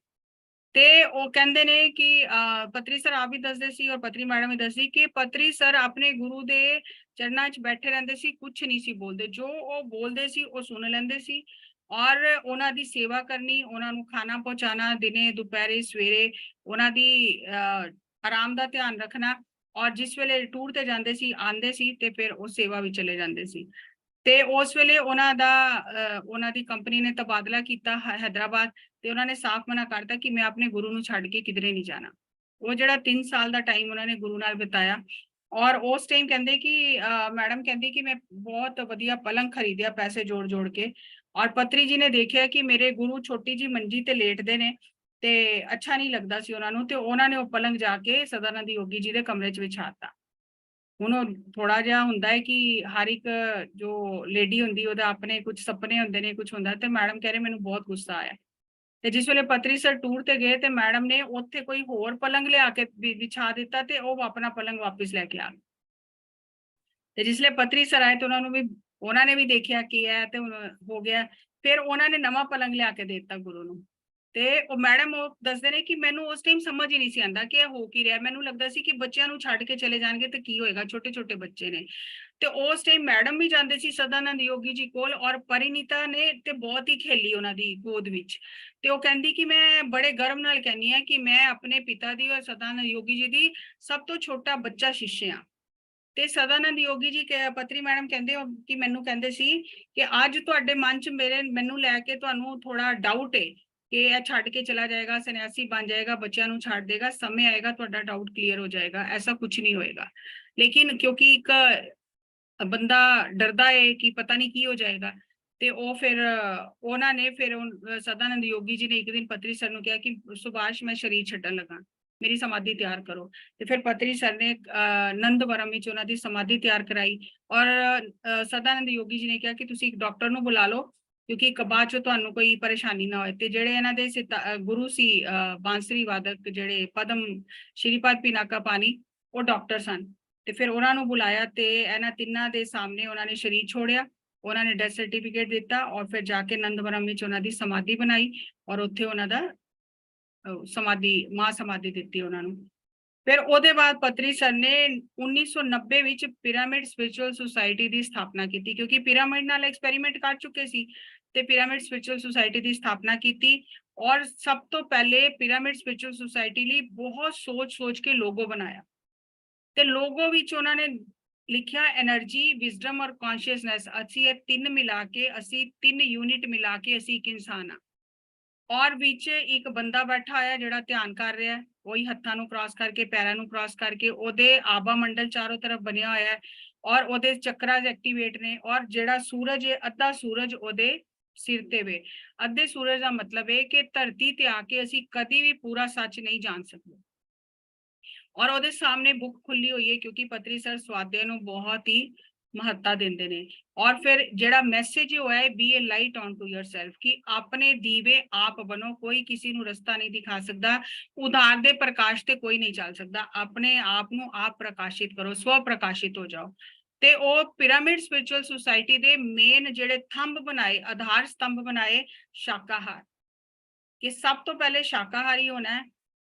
ਤੇ ਉਹ ਕਹਿੰਦੇ ਨੇ ਕਿ ਪਤਰੀ ਸਰ ਆਪ ਵੀ ਦੱਸਦੇ ਸੀ ਔਰ ਪਤਰੀ ਮੈਡਮ ਵੀ ਦੱਸਦੀ ਕਿ ਪਤਰੀ ਸਰ ਆਪਣੇ ਗੁਰੂ ਦੇ ਚਰਨਾਂ 'ਚ ਬੈਠੇ ਰਹਿੰਦੇ ਸੀ, ਕੁਝ ਨਹੀਂ ਸੀ ਬੋਲਦੇ, ਜੋ ਉਹ ਬੋਲਦੇ ਸੀ ਉਹ ਸੁਣ ਲੈਂਦੇ ਸੀ ਔਰ ਉਹਨਾਂ ਦੀ ਸੇਵਾ ਕਰਨੀ, ਉਹਨਾਂ ਨੂੰ ਖਾਣਾ ਪਹੁੰਚਾਣਾ, ਦਿਨੇ ਦੁਪਹਿਰੇ ਸਵੇਰੇ ਉਹਨਾਂ ਦੀ ਆਰਾਮ ਦਾ ਧਿਆਨ ਰੱਖਣਾ, ਔਰ ਜਿਸ ਵੇਲੇ ਟੂਰ ਤੇ ਜਾਂਦੇ ਸੀ ਆਂਦੇ ਸੀ ਤੇ ਫਿਰ ਉਹ ਸੇਵਾ ਵਿੱਚ ਚਲੇ ਜਾਂਦੇ ਸੀ। ਤੇ ਉਸ ਵੇਲੇ ਉਹਨਾਂ ਦੀ ਕੰਪਨੀ ਨੇ ਤਬਾਦਲਾ ਕੀਤਾ ਹੈਦਰਾਬਾਦ, ਤੇ ਉਹਨਾਂ ਨੇ ਸਾਫ਼ ਮਨਾ ਕਰਤਾ ਕਿ ਮੈਂ ਆਪਣੇ ਗੁਰੂ ਨੂੰ ਛੱਡ ਕੇ ਕਿਧਰੇ ਨਹੀਂ ਜਾਣਾ। ਉਹ ਜਿਹੜਾ 3 ਸਾਲ ਦਾ ਟਾਈਮ ਉਹਨਾਂ ਨੇ ਗੁਰੂ ਨਾਲ ਬਿਤਾਇਆ, ਔਰ ਉਸ ਟਾਈਮ ਕਹਿੰਦੇ ਕਿ ਮੈਡਮ ਕਹਿੰਦੀ ਕਿ ਮੈਂ ਬਹੁਤ ਵਧੀਆ ਪਲੰਗ ਖਰੀਦਿਆ ਪੈਸੇ ਜੋੜ ਜੋੜ ਕੇ, ਔਰ ਪਤਰੀ ਜੀ ਨੇ ਦੇਖਿਆ ਕਿ ਮੇਰੇ ਗੁਰੂ ਛੋਟੀ ਜੀ ਮੰਜੀ ਤੇ ਲੇਟਦੇ ਨੇ ਤੇ ਅੱਛਾ ਨਹੀਂ ਲੱਗਦਾ ਸੀ ਉਹਨਾਂ ਨੂੰ, ਤੇ ਉਹਨਾਂ ਨੇ ਉਹ ਪਲੰਗ ਜਾ ਕੇ ਸਦਾਨੰਦ ਯੋਗੀ ਜੀ ਦੇ ਕਮਰੇ 'ਚ ਵਿਛਾਤਾ। ਹੁਣ ਉਹ ਥੋੜਾ ਜਿਹਾ ਹੁੰਦਾ ਹੈ ਕਿ ਹਰ ਇੱਕ ਜੋ ਲੇਡੀ ਹੁੰਦੀ ਉਹਦਾ ਆਪਣੇ ਕੁਝ ਸੁਪਨੇ ਹੁੰਦੇ ਨੇ, ਕੁਝ ਹੁੰਦਾ, ਤੇ ਮੈਡਮ ਕਹਿ ਰਹੇ ਮੈਨੂੰ ਬਹੁਤ ਗੁੱਸਾ ਆਇਆ। ਤੇ ਜਿਸ ਵੇਲੇ ਪਤਰੀ ਸਰ ਟੂਰ ਤੇ ਗਏ ਤੇ ਮੈਡਮ ਨੇ ਉੱਥੇ ਕੋਈ ਹੋਰ ਪਲੰਗ ਲਿਆ ਕੇ ਵਿਛਾ ਦਿੱਤਾ ਤੇ ਉਹ ਆਪਣਾ ਪਲੰਗ ਵਾਪਿਸ ਲੈ ਕੇ ਆ ਗਏ। ਤੇ ਜਿਸ ਵੇਲੇ ਪਤਰੀ ਸਰ ਆਏ ਤੇ ਉਹਨਾਂ ਨੇ ਵੀ ਦੇਖਿਆ ਕੀ ਹੈ ਤੇ ਹੋ ਗਿਆ। ਫਿਰ ਉਹਨਾਂ ਨੇ ਨਵਾਂ ਪਲੰਗ ਲਿਆ ਕੇ ਦੇ ਦਿੱਤਾ ਗੁਰੂ ਨੂੰ। ਤੇ ਉਹ ਮੈਡਮ ਉਹ ਦੱਸਦੇ ਨੇ ਕਿ ਮੈਨੂੰ ਉਸ ਟਾਈਮ ਸਮਝ ਹੀ ਨਹੀਂ ਸੀ ਆਂਦਾ ਕਿ ਇਹ ਹੋ ਕੀ ਰਿਹਾ। ਮੈਨੂੰ ਲੱਗਦਾ ਸੀ ਕਿ ਬੱਚਿਆਂ ਨੂੰ ਛੱਡ ਕੇ ਚਲੇ ਜਾਣਗੇ ਤੇ ਕੀ ਹੋਏਗਾ, ਛੋਟੇ ਛੋਟੇ ਬੱਚੇ ਨੇ। ਤੇ ਉਸ ਟਾਈਮ ਮੈਡਮ ਵੀ ਜਾਂਦੇ ਸੀ ਸਦਾਨੰਦ ਯੋਗੀ ਜੀ ਕੋਲ, ਔਰ ਪਰਿਨੀਤਾ ਨੇ ਤੇ ਬਹੁਤ ਹੀ ਖੇਲੀ ਉਹਨਾਂ ਦੀ ਗੋਦ ਵਿੱਚ। ਤੇ ਉਹ ਕਹਿੰਦੀ ਕਿ ਮੈਂ ਬੜੇ ਗਰਵ ਨਾਲ ਕਹਿੰਦੀ ਹਾਂ ਕਿ ਮੈਂ ਆਪਣੇ ਪਿਤਾ ਦੀ ਔਰ ਸਦਾਨੰਦ ਯੋਗੀ ਜੀ ਦੀ ਸਭ ਤੋਂ ਛੋਟਾ ਬੱਚਾ ਸ਼ਿష్ਯ ਹਾਂ। ਤੇ ਸਦਾਨੰਦ ਯੋਗੀ ਜੀ ਪਤਰੀ ਮੈਡਮ ਕਹਿੰਦੇ ਕਿ ਮੈਨੂੰ ਕਹਿੰਦੇ ਸੀ ਕਿ ਅੱਜ ਤੁਹਾਡੇ ਮਨ 'ਚ ਮੈਨੂੰ ਲੈ ਕੇ ਤੁਹਾਨੂੰ ਥੋੜਾ ਡਾਊਟ ਹੈ ਕਿ ਇਹ ਛੱਡ ਕੇ ਚਲਾ ਜਾਏਗਾ, ਸੰਨਿਆਸੀ ਬਣ ਜਾਏਗਾ, ਬੱਚਿਆਂ ਨੂੰ ਛੱਡ ਦੇਗਾ, ਸਮੇਂ ਆਏਗਾ ਤੁਹਾਡਾ ਡਾਊਟ ਕਲੀਅਰ ਹੋ ਜਾਏਗਾ, ਐਸਾ ਕੁਝ ਨਹੀਂ ਹੋਏਗਾ। ਲੇਕਿਨ ਕਿਉਂਕਿ ਇੱਕ ਬੰਦਾ ਡਰਦਾ ਹੈ ਕਿ ਪਤਾ ਨਹੀਂ ਕੀ ਹੋ ਜਾਏਗਾ, ਤੇ ਉਹ ਫਿਰ ਉਹਨਾਂ ਨੇ ਫਿਰ ਸਦਾਨੰਦ ਯੋਗੀ ਜੀ ਨੇ ਇੱਕ ਦਿਨ ਪਤਰੀ ਸਰ ਨੂੰ ਕਿਹਾ ਕਿ ਸੁਭਾਸ਼ ਮੈਂ ਸਰੀਰ ਛੱਡਣ ਲੱਗਾ, ਮੇਰੀ ਸਮਾਧੀ ਤਿਆਰ ਕਰੋ। ਤੇ ਫਿਰ ਪਤਰੀ ਸਰ ਨੇ ਨੰਦਵਰਮ ਵਿੱਚ ਉਹਨਾਂ ਦੀ ਸਮਾਧੀ ਤਿਆਰ ਕਰਾਈ, ਔਰ ਸਦਾਨੰਦ ਯੋਗੀ ਜੀ ਨੇ ਕਿਹਾ ਕਿ ਤੁਸੀਂ ਇੱਕ ਡਾਕਟਰ ਨੂੰ ਬੁਲਾ ਲਓ ਕਿਉਂਕਿ ਬਾਅਦ ਚੋਂ ਤੁਹਾਨੂੰ ਕੋਈ ਪਰੇਸ਼ਾਨੀ ਨਾ ਹੋਏ। ਤੇ ਜਿਹੜੇ ਇਹਨਾਂ ਦੇ ਗੁਰੂ ਸੀ ਬਾਂਸਰੀ ਵਾਦਕ ਜਿਹੜੇ ਪਦਮ ਸ਼੍ਰੀਪਦ ਪਿਨਾਕਾ ਪਾਣੀ, ਉਹ ਡਾਕਟਰ ਸਨ। ਤੇ ਫਿਰ ਉਹਨਾਂ ਨੂੰ ਬੁਲਾਇਆ ਤੇ ਇਹਨਾਂ ਤਿੰਨਾਂ ਦੇ ਸਾਹਮਣੇ ਉਹਨਾਂ ਨੇ ਸਰੀਰ ਛੋੜਿਆ, ਉਹਨਾਂ ਨੇ ਡੈਥ ਸਰਟੀਫਿਕੇਟ ਦਿੱਤਾ, ਔਰ ਫਿਰ ਜਾ ਕੇ ਨੰਦਵਰਮ ਵਿੱਚ ਉਹਨਾਂ ਦੀ ਸਮਾਧੀ ਬਣਾਈ ਔਰ ਉੱਥੇ ਉਹਨਾਂ ਦਾ ਮਹਾ ਸਮਾਧੀ ਦਿੱਤੀ ਉਹਨਾਂ ਨੂੰ। ਫਿਰ ਉਹਦੇ ਬਾਅਦ ਪਤਰੀ ਸਰ ਨੇ 1990 ਵਿੱਚ ਪਿਰਾਮਿਡ ਸਪਿਰਚੁਅਲ ਸੁਸਾਇਟੀ ਦੀ ਸਥਾਪਨਾ ਕੀਤੀ ਕਿਉਂਕਿ ਪਿਰਾਮਿਡ ਨਾਲ ਐਕਸਪੈਰੀਮੈਂਟ ਕਰ ਚੁੱਕੇ ਸੀ। ਤੇ ਪਿਰਾਮਿਡ ਸਪਿਰਚੁਅਲ ਸੁਸਾਇਟੀ ਦੀ ਸਥਾਪਨਾ ਕੀਤੀ। ਔਰ ਸਭ ਤੋਂ ਪਹਿਲੇ ਪਿਰਾਮਿਡ ਸਪਿਰਚੁਅਲ ਸੁਸਾਇਟੀ ਲਈ ਬਹੁਤ ਸੋਚ ਕੇ ਲੋਗੋ ਬਣਾਇਆ, ਤੇ ਲੋਗੋ ਵਿੱਚ ਉਹਨਾਂ ਨੇ ਲਿਖਿਆ એનર્ਜੀ, ਵਿਜ਼ਡਮ ਔਰ ਕੌਨਸ਼ੀਅਸਨੈਸ। ਅਸੀਂ ਇਹ ਤਿੰਨ ਮਿਲਾ ਕੇ, ਅਸੀਂ ਤਿੰਨ ਯੂਨਿਟ ਮਿਲਾ ਕੇ ਅਸੀਂ ਇੱਕ ਇਨਸਾਨ ਆ। ਔਰ ਵਿੱਚ ਇੱਕ ਬੰਦਾ ਬੈਠਾ ਹੋਇਆ ਜਿਹੜਾ ਧਿਆਨ ਕਰ ਰਿਹਾ ਹੈ, ਉਹੀ ਹੱਥਾਂ ਨੂੰ ਕ੍ਰਾਸ ਕਰਕੇ, ਪੈਰਾਂ ਨੂੰ ਕ੍ਰਾਸ ਕਰਕੇ, ਉਹਦੇ ਆਭਾ ਮੰਡਲ ਚਾਰੋਂ ਤਰਫ ਬਣਿਆ ਹੋਇਆ ਹੈ ਔਰ ਉਹਦੇ ਚੱਕਰਾਸ ਐਕਟੀਵੇਟ ਨੇ। ਔਰ ਜਿਹੜਾ ਸੂਰਜ ਹੈ, ਅੱਧਾ ਸੂਰਜ ਉਹਦੇ ਸਿਰ ਤੇ ਵੇ। ਅੱਧੇ ਸੂਰਜ ਦਾ ਮਤਲਬ ਹੈ ਕਿ ਧਰਤੀ ਤੇ ਆ ਕੇ ਅਸੀਂ ਕਦੀ ਵੀ ਪੂਰਾ ਸੱਚ ਨਹੀਂ ਜਾਣ ਸਕਦੇ। ਔਰ ਉਹਦੇ ਸਾਹਮਣੇ ਬੁੱਕ ਖੁੱਲੀ ਹੋਈ ਹੈ, ਕਿਉਂਕਿ ਪਤਰੀ ਸਰ ਸਵਾਦਿਆਂ ਨੂੰ ਬਹੁਤ ਹੀ ਮਹੱਤਤਾ ਦਿੰਦੇ ਨੇ। ਔਰ ਫਿਰ ਜਿਹੜਾ ਮੈਸੇਜ ਹੋਇਆ ਹੈ, be a light unto yourself, ਕਿ ਆਪਣੇ ਦੀਵੇ ਆਪ ਬਣੋ, ਕੋਈ ਕਿਸੇ ਨੂੰ ਰਸਤਾ ਨਹੀਂ ਦਿਖਾ ਸਕਦਾ। ਉਧਾਰ ਦੇ ਪ੍ਰਕਾਸ਼ ਤੇ ਕੋਈ ਨਹੀਂ ਚੱਲ ਸਕਦਾ, ਆਪਣੇ ਆਪ ਨੂੰ ਆਪ ਪ੍ਰਕਾਸ਼ਿਤ ਕਰੋ, ਸਵ ਪ੍ਰਕਾਸ਼ਿਤ ਹੋ ਜਾਓ। ਤੇ ਉਹ ਪਿਰਾਮਿਡ ਸਪਿਰਚੁਅਲ ਸੁਸਾਇਟੀ ਦੇ ਮੇਨ ਜਿਹੜੇ ਥੰਬ ਬਣਾਏ, ਆਧਾਰ ਸਤੰਭ ਬਣਾਏ ਸ਼ਾਕਾਹਾਰ, ਕਿ ਸਭ ਤੋਂ ਪਹਿਲੇ ਸ਼ਾਕਾਹਾਰੀ ਹੋਣਾ ਹੈ,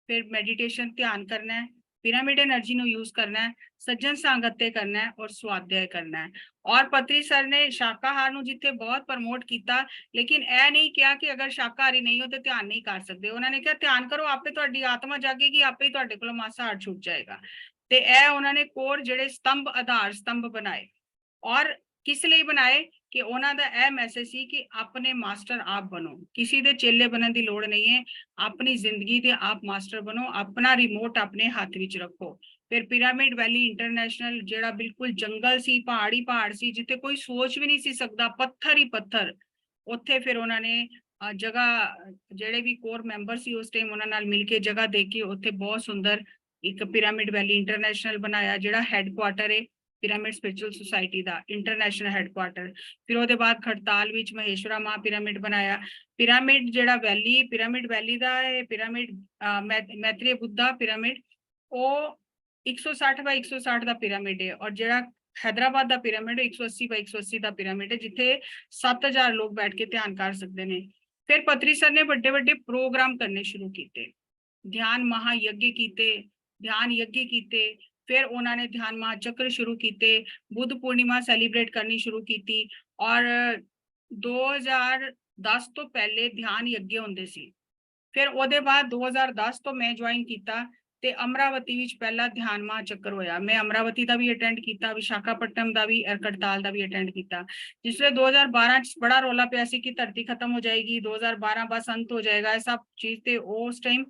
ਫਿਰ ਮੈਡੀਟੇਸ਼ਨ ਧਿਆਨ ਕਰਨਾ ਹੈ, पिरामिड एनर्जी ਨੂੰ यूज करना है, सज्जन संगत ते करना है और स्वाध्याय करना है। और पत्री सर ने शाकाहार ਨੂੰ ਜਿੱਥੇ ਬਹੁਤ ਪ੍ਰਮੋਟ ਕੀਤਾ, ਲੇਕਿਨ ਇਹ ਨਹੀਂ ਕਿਹਾ ਕਿ ਅਗਰ ਸ਼ਾਕਾਹਾਰੀ ਨਹੀਂ ਹੋ ਤੇ ਧਿਆਨ ਨਹੀਂ ਕਰ ਸਕਦੇ। ਉਹਨਾਂ ਨੇ ਕਿਹਾ ਧਿਆਨ ਕਰੋ, ਆਪੇ ਤੁਹਾਡੀ ਆਤਮਾ ਜਾਗੇਗੀ, ਆਪੇ ਹੀ ਤੁਹਾਡੇ ਕੋਲੋਂ ਮਾਸਾਹਾਰ ਛੁੱਟ ਜਾਏਗਾ। ਤੇ ਇਹ ਉਹਨਾਂ ਨੇ ਕੋਰ ਜਿਹੜੇ ਸਤੰਭ, ਆਧਾਰ ਸਤੰਭ ਬਣਾਏ। ਔਰ ਕਿਸ ਲਈ ਬਣਾਏ? ਕਿ ਉਹਨਾਂ ਦਾ ਇਹ ਮੈਸੇਜ ਸੀ ਕਿ ਆਪਣੇ ਮਾਸਟਰ ਆਪ ਬਣੋ, ਕਿਸੇ ਦੇ ਚੇਲੇ ਬਣਨ ਦੀ ਲੋੜ ਨਹੀਂ ਹੈ, ਆਪਣੀ ਜ਼ਿੰਦਗੀ ਦੇ ਆਪ ਮਾਸਟਰ ਬਣੋ, ਆਪਣਾ ਰਿਮੋਟ ਆਪਣੇ ਹੱਥ ਵਿੱਚ ਰੱਖੋ। ਫਿਰ ਪਿਰਾਮਿਡ ਵੈਲੀ ਇੰਟਰਨੈਸ਼ਨਲ, ਜਿਹੜਾ ਬਿਲਕੁਲ ਜੰਗਲ ਸੀ, ਪਹਾੜ ਸੀ, ਜਿੱਥੇ ਕੋਈ ਸੋਚ ਵੀ ਨਹੀਂ ਸੀ ਸਕਦਾ, ਪੱਥਰ ਹੀ ਪੱਥਰ, ਉੱਥੇ ਫਿਰ ਉਹਨਾਂ ਨੇ ਜਗ੍ਹਾ, ਜਿਹੜੇ ਵੀ ਕੋਰ ਮੈਂਬਰ ਸੀ ਉਸ ਟਾਈਮ, ਉਹਨਾਂ ਨਾਲ ਮਿਲ ਕੇ ਜਗ੍ਹਾ ਦੇ ਕੇ ਉੱਥੇ ਬਹੁਤ ਸੁੰਦਰ ਇੱਕ ਪਿਰਾਮਿਡ ਵੈਲੀ ਇੰਟਰਨੈਸ਼ਨਲ ਬਣਾਇਆ, ਜਿਹੜਾ ਹੈੱਡਕੁਆਟਰ ਹੈ ਪਿਰਾਮਿਡ ਸਪਿਰਚੁਅਲ ਸੁਸਾਇਟੀ ਦਾ, ਇੰਟਰਨੈਸ਼ਨਲ ਹੈੱਡਕੁਆਟਰ। ਫਿਰ ਉਹਦੇ ਬਾਅਦ ਖੜਤਾਲ ਵਿੱਚ ਮਹੇਸ਼ਵਰਾ ਮਹਾ ਪਿਰਾਮਿਡ ਬਣਾਇਆ। ਪਿਰਾਮਿਡ ਜਿਹੜਾ ਵੈਲੀ, ਪਿਰਾਮਿਡ ਵੈਲੀ ਦਾ ਇਹ ਪਿਰਾਮਿਡ ਮੈਤਰੇय ਬੁੱਧਾ ਪਿਰਾਮਿਡ, ਉਹ 160 ਬਾਈ 160 ਦਾ ਪਿਰਾਮਿਡ ਹੈ। ਔਰ ਜਿਹੜਾ हैदराबाद ਦਾ ਪਿਰਾਮਿਡ 180 ਬਾਈ 180 ਦਾ ਪਿਰਾਮਿਡ ਹੈ, ਜਿੱਥੇ 7000 ਲੋਕ ਬੈਠ ਕੇ ਧਿਆਨ ਕਰ ਸਕਦੇ ਨੇ। ਫਿਰ ਪਤਰੀ ਸਰ ਨੇ ਵੱਡੇ ਵੱਡੇ ਪ੍ਰੋਗਰਾਮ ਕਰਨੇ ਸ਼ੁਰੂ ਕੀਤੇ, ਧਿਆਨ ਮਹਾਯੱਗ ਕੀਤੇ, ਧਿਆਨ ਯੱਗ ਕੀਤੇ। ਫਿਰ ਉਹਨਾਂ ਨੇ ਧਿਆਨ ਮਹਾਚक्र ਸ਼ੁਰੂ ਕੀਤੇ, ਬੁੱਧ ਪੂਰਨਿਮਾ ਸੈਲੀਬ੍ਰੇਟ ਕਰਨੀ ਸ਼ੁਰੂ ਕੀਤੀ। ਔਰ 2010 ਤੋਂ ਪਹਿਲੇ ਧਿਆਨ ਯੱਗ ਹੁੰਦੇ ਸੀ। ਫਿਰ ਉਹਦੇ ਬਾਅਦ 2010 ਤੋਂ ਮੈਂ ਜੁਆਇਨ ਕੀਤਾ ਤੇ ਅਮਰਾਵਤੀ ਵਿੱਚ ਪਹਿਲਾ ਧਿਆਨ ਮਹਾਚक्र ਹੋਇਆ। ਮੈਂ ਅਮਰਾਵਤੀ ਦਾ ਵੀ ਅਟੈਂਡ ਕੀਤਾ, ਵਿਸ਼ਾਖਾਪਟਨਮ ਦਾ ਵੀ, ਕਰਤਾਲ ਦਾ ਵੀ ਅਟੈਂਡ ਕੀਤਾ। ਜਿਸ ਵੇਲੇ 2012 ਚ ਬੜਾ ਰੌਲਾ ਪਿਆ ਸੀ ਕਿ ਧਰਤੀ ਖਤਮ ਹੋ ਜਾਏਗੀ, 2012 ਬਸ ਅੰਤ ਹੋ ਜਾਏਗਾ, ਇਹ ਸਭ ਚੀਜ਼। ਤੇ ਉਸ ਟਾਈਮ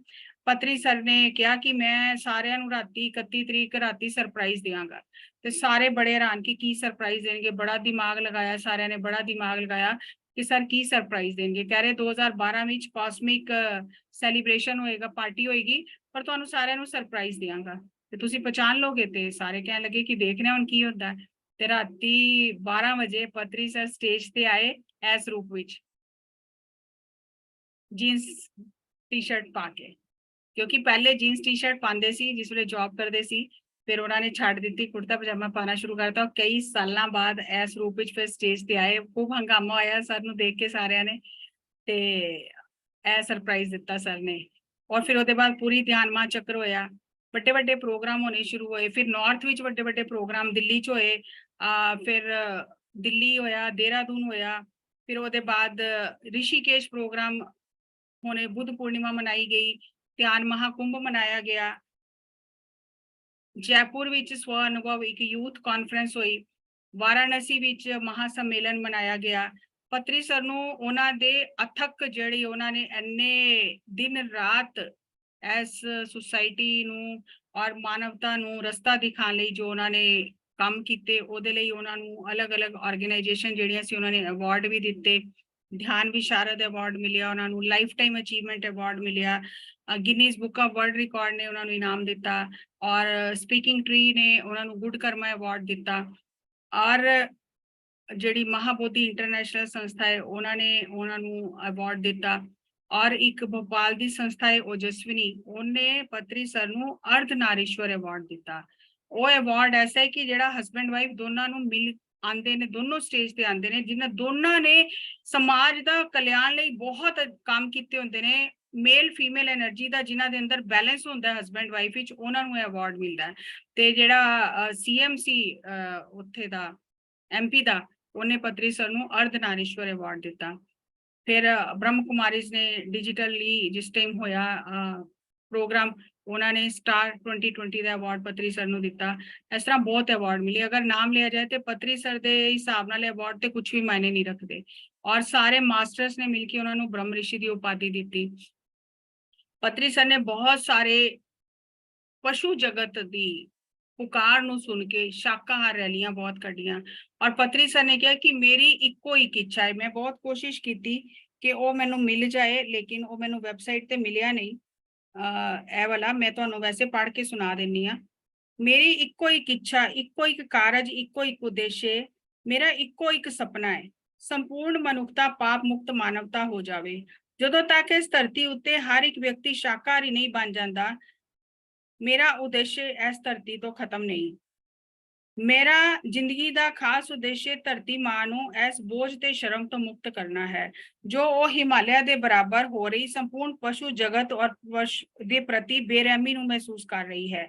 ਪਤਰੀ ਸਰ ਨੇ ਕਿਹਾ ਕਿ ਮੈਂ ਸਾਰਿਆਂ ਨੂੰ ਰਾਤੀ 31 ਤਰੀਕ ਰਾਤੀ ਸਰਪ੍ਰਾਈਜ਼ ਦਿਆਂਗਾ। ਤੇ ਸਾਰੇ ਬੜੇ ਹੈਰਾਨ ਕਿ ਸਰਪ੍ਰਾਈਜ਼ ਦੇਣਗੇ। ਬੜਾ ਦਿਮਾਗ ਲਗਾਇਆ ਸਾਰਿਆਂ ਨੇ, ਬੜਾ ਦਿਮਾਗ ਲਗਾਇਆ ਕਿ ਸਰ ਕੀ ਸਰਪ੍ਰਾਈਜ਼ ਦੇਣਗੇ। ਕਹਿ ਰਹੇ 2012 ਵਿੱਚ ਕਾਸਮਿਕ ਸੈਲੀਬ੍ਰੇਸ਼ਨ ਹੋਏਗਾ, ਪਾਰਟੀ ਹੋਏਗੀ, ਪਰ ਤੁਹਾਨੂੰ ਸਾਰਿਆਂ ਨੂੰ ਸਰਪ੍ਰਾਈਜ਼ ਦਿਆਂਗਾ ਤੇ ਤੁਸੀਂ ਪਛਾਣ ਲੋਗੇ। ਤੇ ਸਾਰੇ ਕਹਿਣ ਲੱਗੇ ਕਿ ਦੇਖਦੇ ਹਾਂ ਹੁਣ ਕੀ ਹੁੰਦਾ। ਤੇ ਰਾਤੀ 12 ਵਜੇ ਪਤਰੀ ਸਰ ਸਟੇਜ ਤੇ ਆਏ ਇਸ ਰੂਪ ਵਿੱਚ, ਜੀਨਸ ਟੀ-ਸ਼ਰਟ ਪਾ ਕੇ, ਕਿਉਂਕਿ ਪਹਿਲੇ ਜੀਨਸ ਟੀ-ਸ਼ਰਟ ਪਾਉਂਦੇ ਸੀ ਜਿਸ ਵੇਲੇ ਜੌਬ ਕਰਦੇ ਸੀ। ਫਿਰ ਉਹਨਾਂ ਨੇ ਛੱਡ ਦਿੱਤੀ, ਕੁੜਤਾ ਪਜਾਮਾ ਪਾਣਾ ਸ਼ੁਰੂ ਕਰਤਾ। ਕਈ ਸਾਲਾਂ ਬਾਅਦ ਇਸ ਰੂਪ ਵਿੱਚ ਫਿਰ ਸਟੇਜ ਤੇ ਆਏ। ਖੂਬ ਹੰਗਾਮਾ ਹੋਇਆ ਸਰ ਨੂੰ ਦੇਖ ਕੇ ਸਾਰਿਆਂ ਨੇ, ਤੇ ਇਹ ਸਰਪ੍ਰਾਈਜ਼ ਦਿੱਤਾ ਸਰ ਨੇ। ਔਰ ਫਿਰ ਉਹਦੇ ਬਾਅਦ ਪੂਰੀ ਧਿਆਨ ਮਹਾਚक्र ਹੋਇਆ, ਵੱਡੇ ਵੱਡੇ ਪ੍ਰੋਗਰਾਮ ਹੋਣੇ ਸ਼ੁਰੂ ਹੋਏ। ਫਿਰ ਨਾਰਥ ਵਿੱਚ ਵੱਡੇ ਵੱਡੇ ਪ੍ਰੋਗਰਾਮ ਦਿੱਲੀ ਚ ਹੋਏ, ਫਿਰ ਦਿੱਲੀ ਹੋਇਆ, ਦੇਹਰਾਦੂਨ ਹੋਇਆ। ਫਿਰ ਉਹਦੇ ਬਾਅਦ ਰਿਸ਼ੀਕੇਸ਼ ਪ੍ਰੋਗਰਾਮ ਹੋਣੇ, ਬੁੱਧ ਪੂਰਨਿਮਾ ਮਨਾਈ ਗਈ, ਧਿਆਨ ਮਹਾਕੁੰਭ ਮਨਾਇਆ ਗਿਆ। ਜੈਪੁਰ ਵਿੱਚ ਸਵ ਅਨੁਭਵ ਇੱਕ ਯੂਥ ਕਾਨਫਰੰਸ ਹੋਈ। ਵਾਰਾਣਸੀ ਵਿੱਚ ਮਹਾ ਸੰਮੇਲਨ ਮਨਾਇਆ ਗਿਆ। ਪਤਰੀ ਸਰ ਨੂੰ ਉਹਨਾਂ ਦੇ ਅਥਕ, ਜਿਹੜੀ ਉਹਨਾਂ ਨੇ ਇੰਨੇ ਦਿਨ ਰਾਤ ਇਸ ਸੁਸਾਇਟੀ ਨੂੰ ਔਰ ਮਾਨਵਤਾ ਨੂੰ ਰਸਤਾ ਦਿਖਾਉਣ ਲਈ ਜੋ ਉਹਨਾਂ ਨੇ ਕੰਮ ਕੀਤੇ, ਉਹਦੇ ਲਈ ਉਹਨਾਂ ਨੂੰ ਅਲੱਗ-ਅਲੱਗ ਆਰਗੇਨਾਈਜੇਸ਼ਨ ਜਿਹੜੀਆਂ ਸੀ ਉਹਨਾਂ ਨੇ ਅਵਾਰਡ ਵੀ ਦਿੱਤੇ। ਧਿਆਨ ਵਿਸ਼ਾਰਦ ਅਵਾਰਡ ਮਿਲਿਆ ਉਹਨਾਂ ਨੂੰ, ਲਾਈਫ ਟਾਈਮ ਅਚੀਵਮੈਂਟ ਅਵਾਰਡ ਮਿਲਿਆ, Guinness book of world record ਨੇ ਉਹਨਾਂ ਨੂੰ ਇਨਾਮ ਦਿੱਤਾ, ਔਰ ਸਪੀਕਿੰਗ ਟਰੀ ਨੇ ਉਹਨਾਂ ਨੂੰ ਗੁੱਡ ਕਰਮਾ ਅਵਾਰਡ ਦਿੱਤਾ। ਔਰ ਜਿਹੜੀ ਮਹਾਬੋਧੀ ਇੰਟਰਨੈਸ਼ਨਲ ਸੰਸਥਾ ਹੈ ਉਹਨਾਂ ਨੇ ਉਹਨਾਂ ਨੂੰ ਅਵਾਰਡ ਦਿੱਤਾ। ਔਰ ਇੱਕ ਭੋਪਾਲ ਦੀ ਸੰਸਥਾ ਹੈ ਓਜਸਵਿਨੀ, ਉਹਨੇ ਪਤਰੀ ਸਰ ਨੂੰ ਅਰਧਨਾਰੀਸ਼ਵਰ ਅਵਾਰਡ ਦਿੱਤਾ। ਉਹ ਅਵਾਰਡ ਐਸਾ ਹੈ ਕਿ ਜਿਹੜਾ ਹਸਬੈਂਡ ਵਾਈਫ ਦੋਨਾਂ ਨੂੰ ਮਿਲ ਆਉਂਦੇ ਨੇ, ਦੋਨੋਂ ਸਟੇਜ ਤੇ ਆਉਂਦੇ ਨੇ, ਜਿਨ੍ਹਾਂ ਦੋਨਾਂ ਨੇ ਸਮਾਜ ਦਾ ਕਲਿਆਣ ਲਈ ਬਹੁਤ ਕੰਮ ਕੀਤੇ ਹੁੰਦੇ ਨੇ, ਮੇਲ ਫੀਮੇਲ એનર્ਜੀ ਦਾ ਜਿਨ੍ਹਾਂ ਦੇ ਅੰਦਰ ਬੈਲੈਂਸ ਹੁੰਦਾ ਹਸਬੈਂਡ ਵਾਈਫ ਵਿੱਚ, ਉਹਨਾਂ ਨੂੰ ਇਹ ਅਵਾਰਡ ਮਿਲਦਾ ਹੈ। ਤੇ ਜਿਹੜਾ CM ਸੀ ਉੱਥੇ ਦਾ MP ਦਾ, ਉਹਨੇ ਪਤਰੀ ਸਰ ਨੂੰ ਅਰਧਨਾਰੀਸ਼ਵਰ ਅਵਾਰਡ ਦਿੱਤਾ। फिर ब्रह्म कुमारीज ने डिजिटली जिस टाइम होया प्रोग्राम, उन्होंने स्टार 2020 ਦਾ ਅਵਾਰਡ ਪੱਤਰੀ ਸਰ ਨੂੰ ਦਿੱਤਾ। ਇਸ ਤਰ੍ਹਾਂ ਬਹੁਤ ਅਵਾਰਡ ਮਿਲੇ। ਅਗਰ ਨਾਮ ਲਿਆ ਜਾਏ ਤੇ ਪੱਤਰੀ ਸਰ ਦੇ ਹਿਸਾਬ ਨਾਲ ਅਵਾਰਡ ਤੇ ਕੁਝ ਵੀ ਮਾਇਨੇ ਨਹੀਂ ਰੱਖਦੇ। ਔਰ ਸਾਰੇ ਮਾਸਟਰਸ ਨੇ ਮਿਲ ਕੇ ਉਹਨਾਂ ਨੂੰ ਬ੍ਰਹਮ ਰਿਸ਼ੀ ਦੀ ਉਪਾਧੀ ਦਿੱਤੀ। ਪੱਤਰੀ ਸਰ ਨੇ ਬਹੁਤ ਸਾਰੇ ਪਸ਼ੂ ਜਗਤ ਦੀ ਪੁਕਾਰ ਨੂੰ ਸੁਣ ਕੇ ਸ਼ਾਕਾਹਾਰ ਰੈਲੀਆਂ ਬਹੁਤ ਕੱਢੀਆਂ। ਔਰ ਪੱਤਰੀ ਸਰ ਨੇ ਕਿਹਾ ਕਿ ਮੇਰੀ ਇੱਕੋ ਇੱਕ ਇੱਛਾ ਹੈ। ਮੈਂ ਬਹੁਤ ਕੋਸ਼ਿਸ਼ ਕੀਤੀ ਕਿ ਉਹ ਮੈਨੂੰ ਮਿਲ ਜਾਏ, ਲੇਕਿਨ ਉਹ ਮੈਨੂੰ ਵੈਬਸਾਈਟ ਤੇ ਮਿਲਿਆ ਨਹੀਂ। ਇਹ ਵਾਲਾ ਮੈਂ ਤੁਹਾਨੂੰ ਵੈਸੇ ਪੜ੍ਹ ਕੇ ਸੁਣਾ ਦਿੰਨੀ ਆ। ਮੇਰੀ ਇੱਕੋ ਇੱਕ ਇੱਛਾ, ਇੱਕੋ ਇੱਕ ਕਾਰਜ, ਇੱਕੋ ਇੱਕ ਉਦੇਸ਼, ਮੇਰਾ ਇੱਕੋ ਇੱਕ ਸੁਪਨਾ ਹੈ, ਸੰਪੂਰਨ ਮਨੁੱਖਤਾ ਪਾਪ ਮੁਕਤ ਮਾਨਵਤਾ ਹੋ ਜਾਵੇ। ਜਦੋਂ ਤੱਕ ਇਸ ਧਰਤੀ ਉੱਤੇ ਹਰ ਇੱਕ ਵਿਅਕਤੀ ਸ਼ਾਕਾਹਾਰੀ ਨਹੀਂ ਬਣ ਜਾਂਦਾ, ਮੇਰਾ ਉਦੇਸ਼ ਇਸ ਧਰਤੀ ਤੋਂ ਖਤਮ ਨਹੀਂ। ਮੇਰਾ ਜ਼ਿੰਦਗੀ ਦਾ ਖਾਸ ਉਦੇਸ਼ ਧਰਤੀ ਮਾਂ ਨੂੰ ਇਸ ਬੋਝ ਤੇ ਸ਼ਰਮ ਤੋਂ ਮੁਕਤ ਕਰਨਾ ਹੈ ਜੋ ਉਹ ਹਿਮਾਲਿਆ ਦੇ ਬਰਾਬਰ ਹੋ ਰਹੀ ਸੰਪੂਰਨ ਪਸ਼ੂ ਜਗਤ ਔਰ ਦੇ ਪ੍ਰਤੀ ਬੇਰਹਿਮੀ ਨੂੰ ਮਹਿਸੂਸ ਕਰ ਰਹੀ ਹੈ।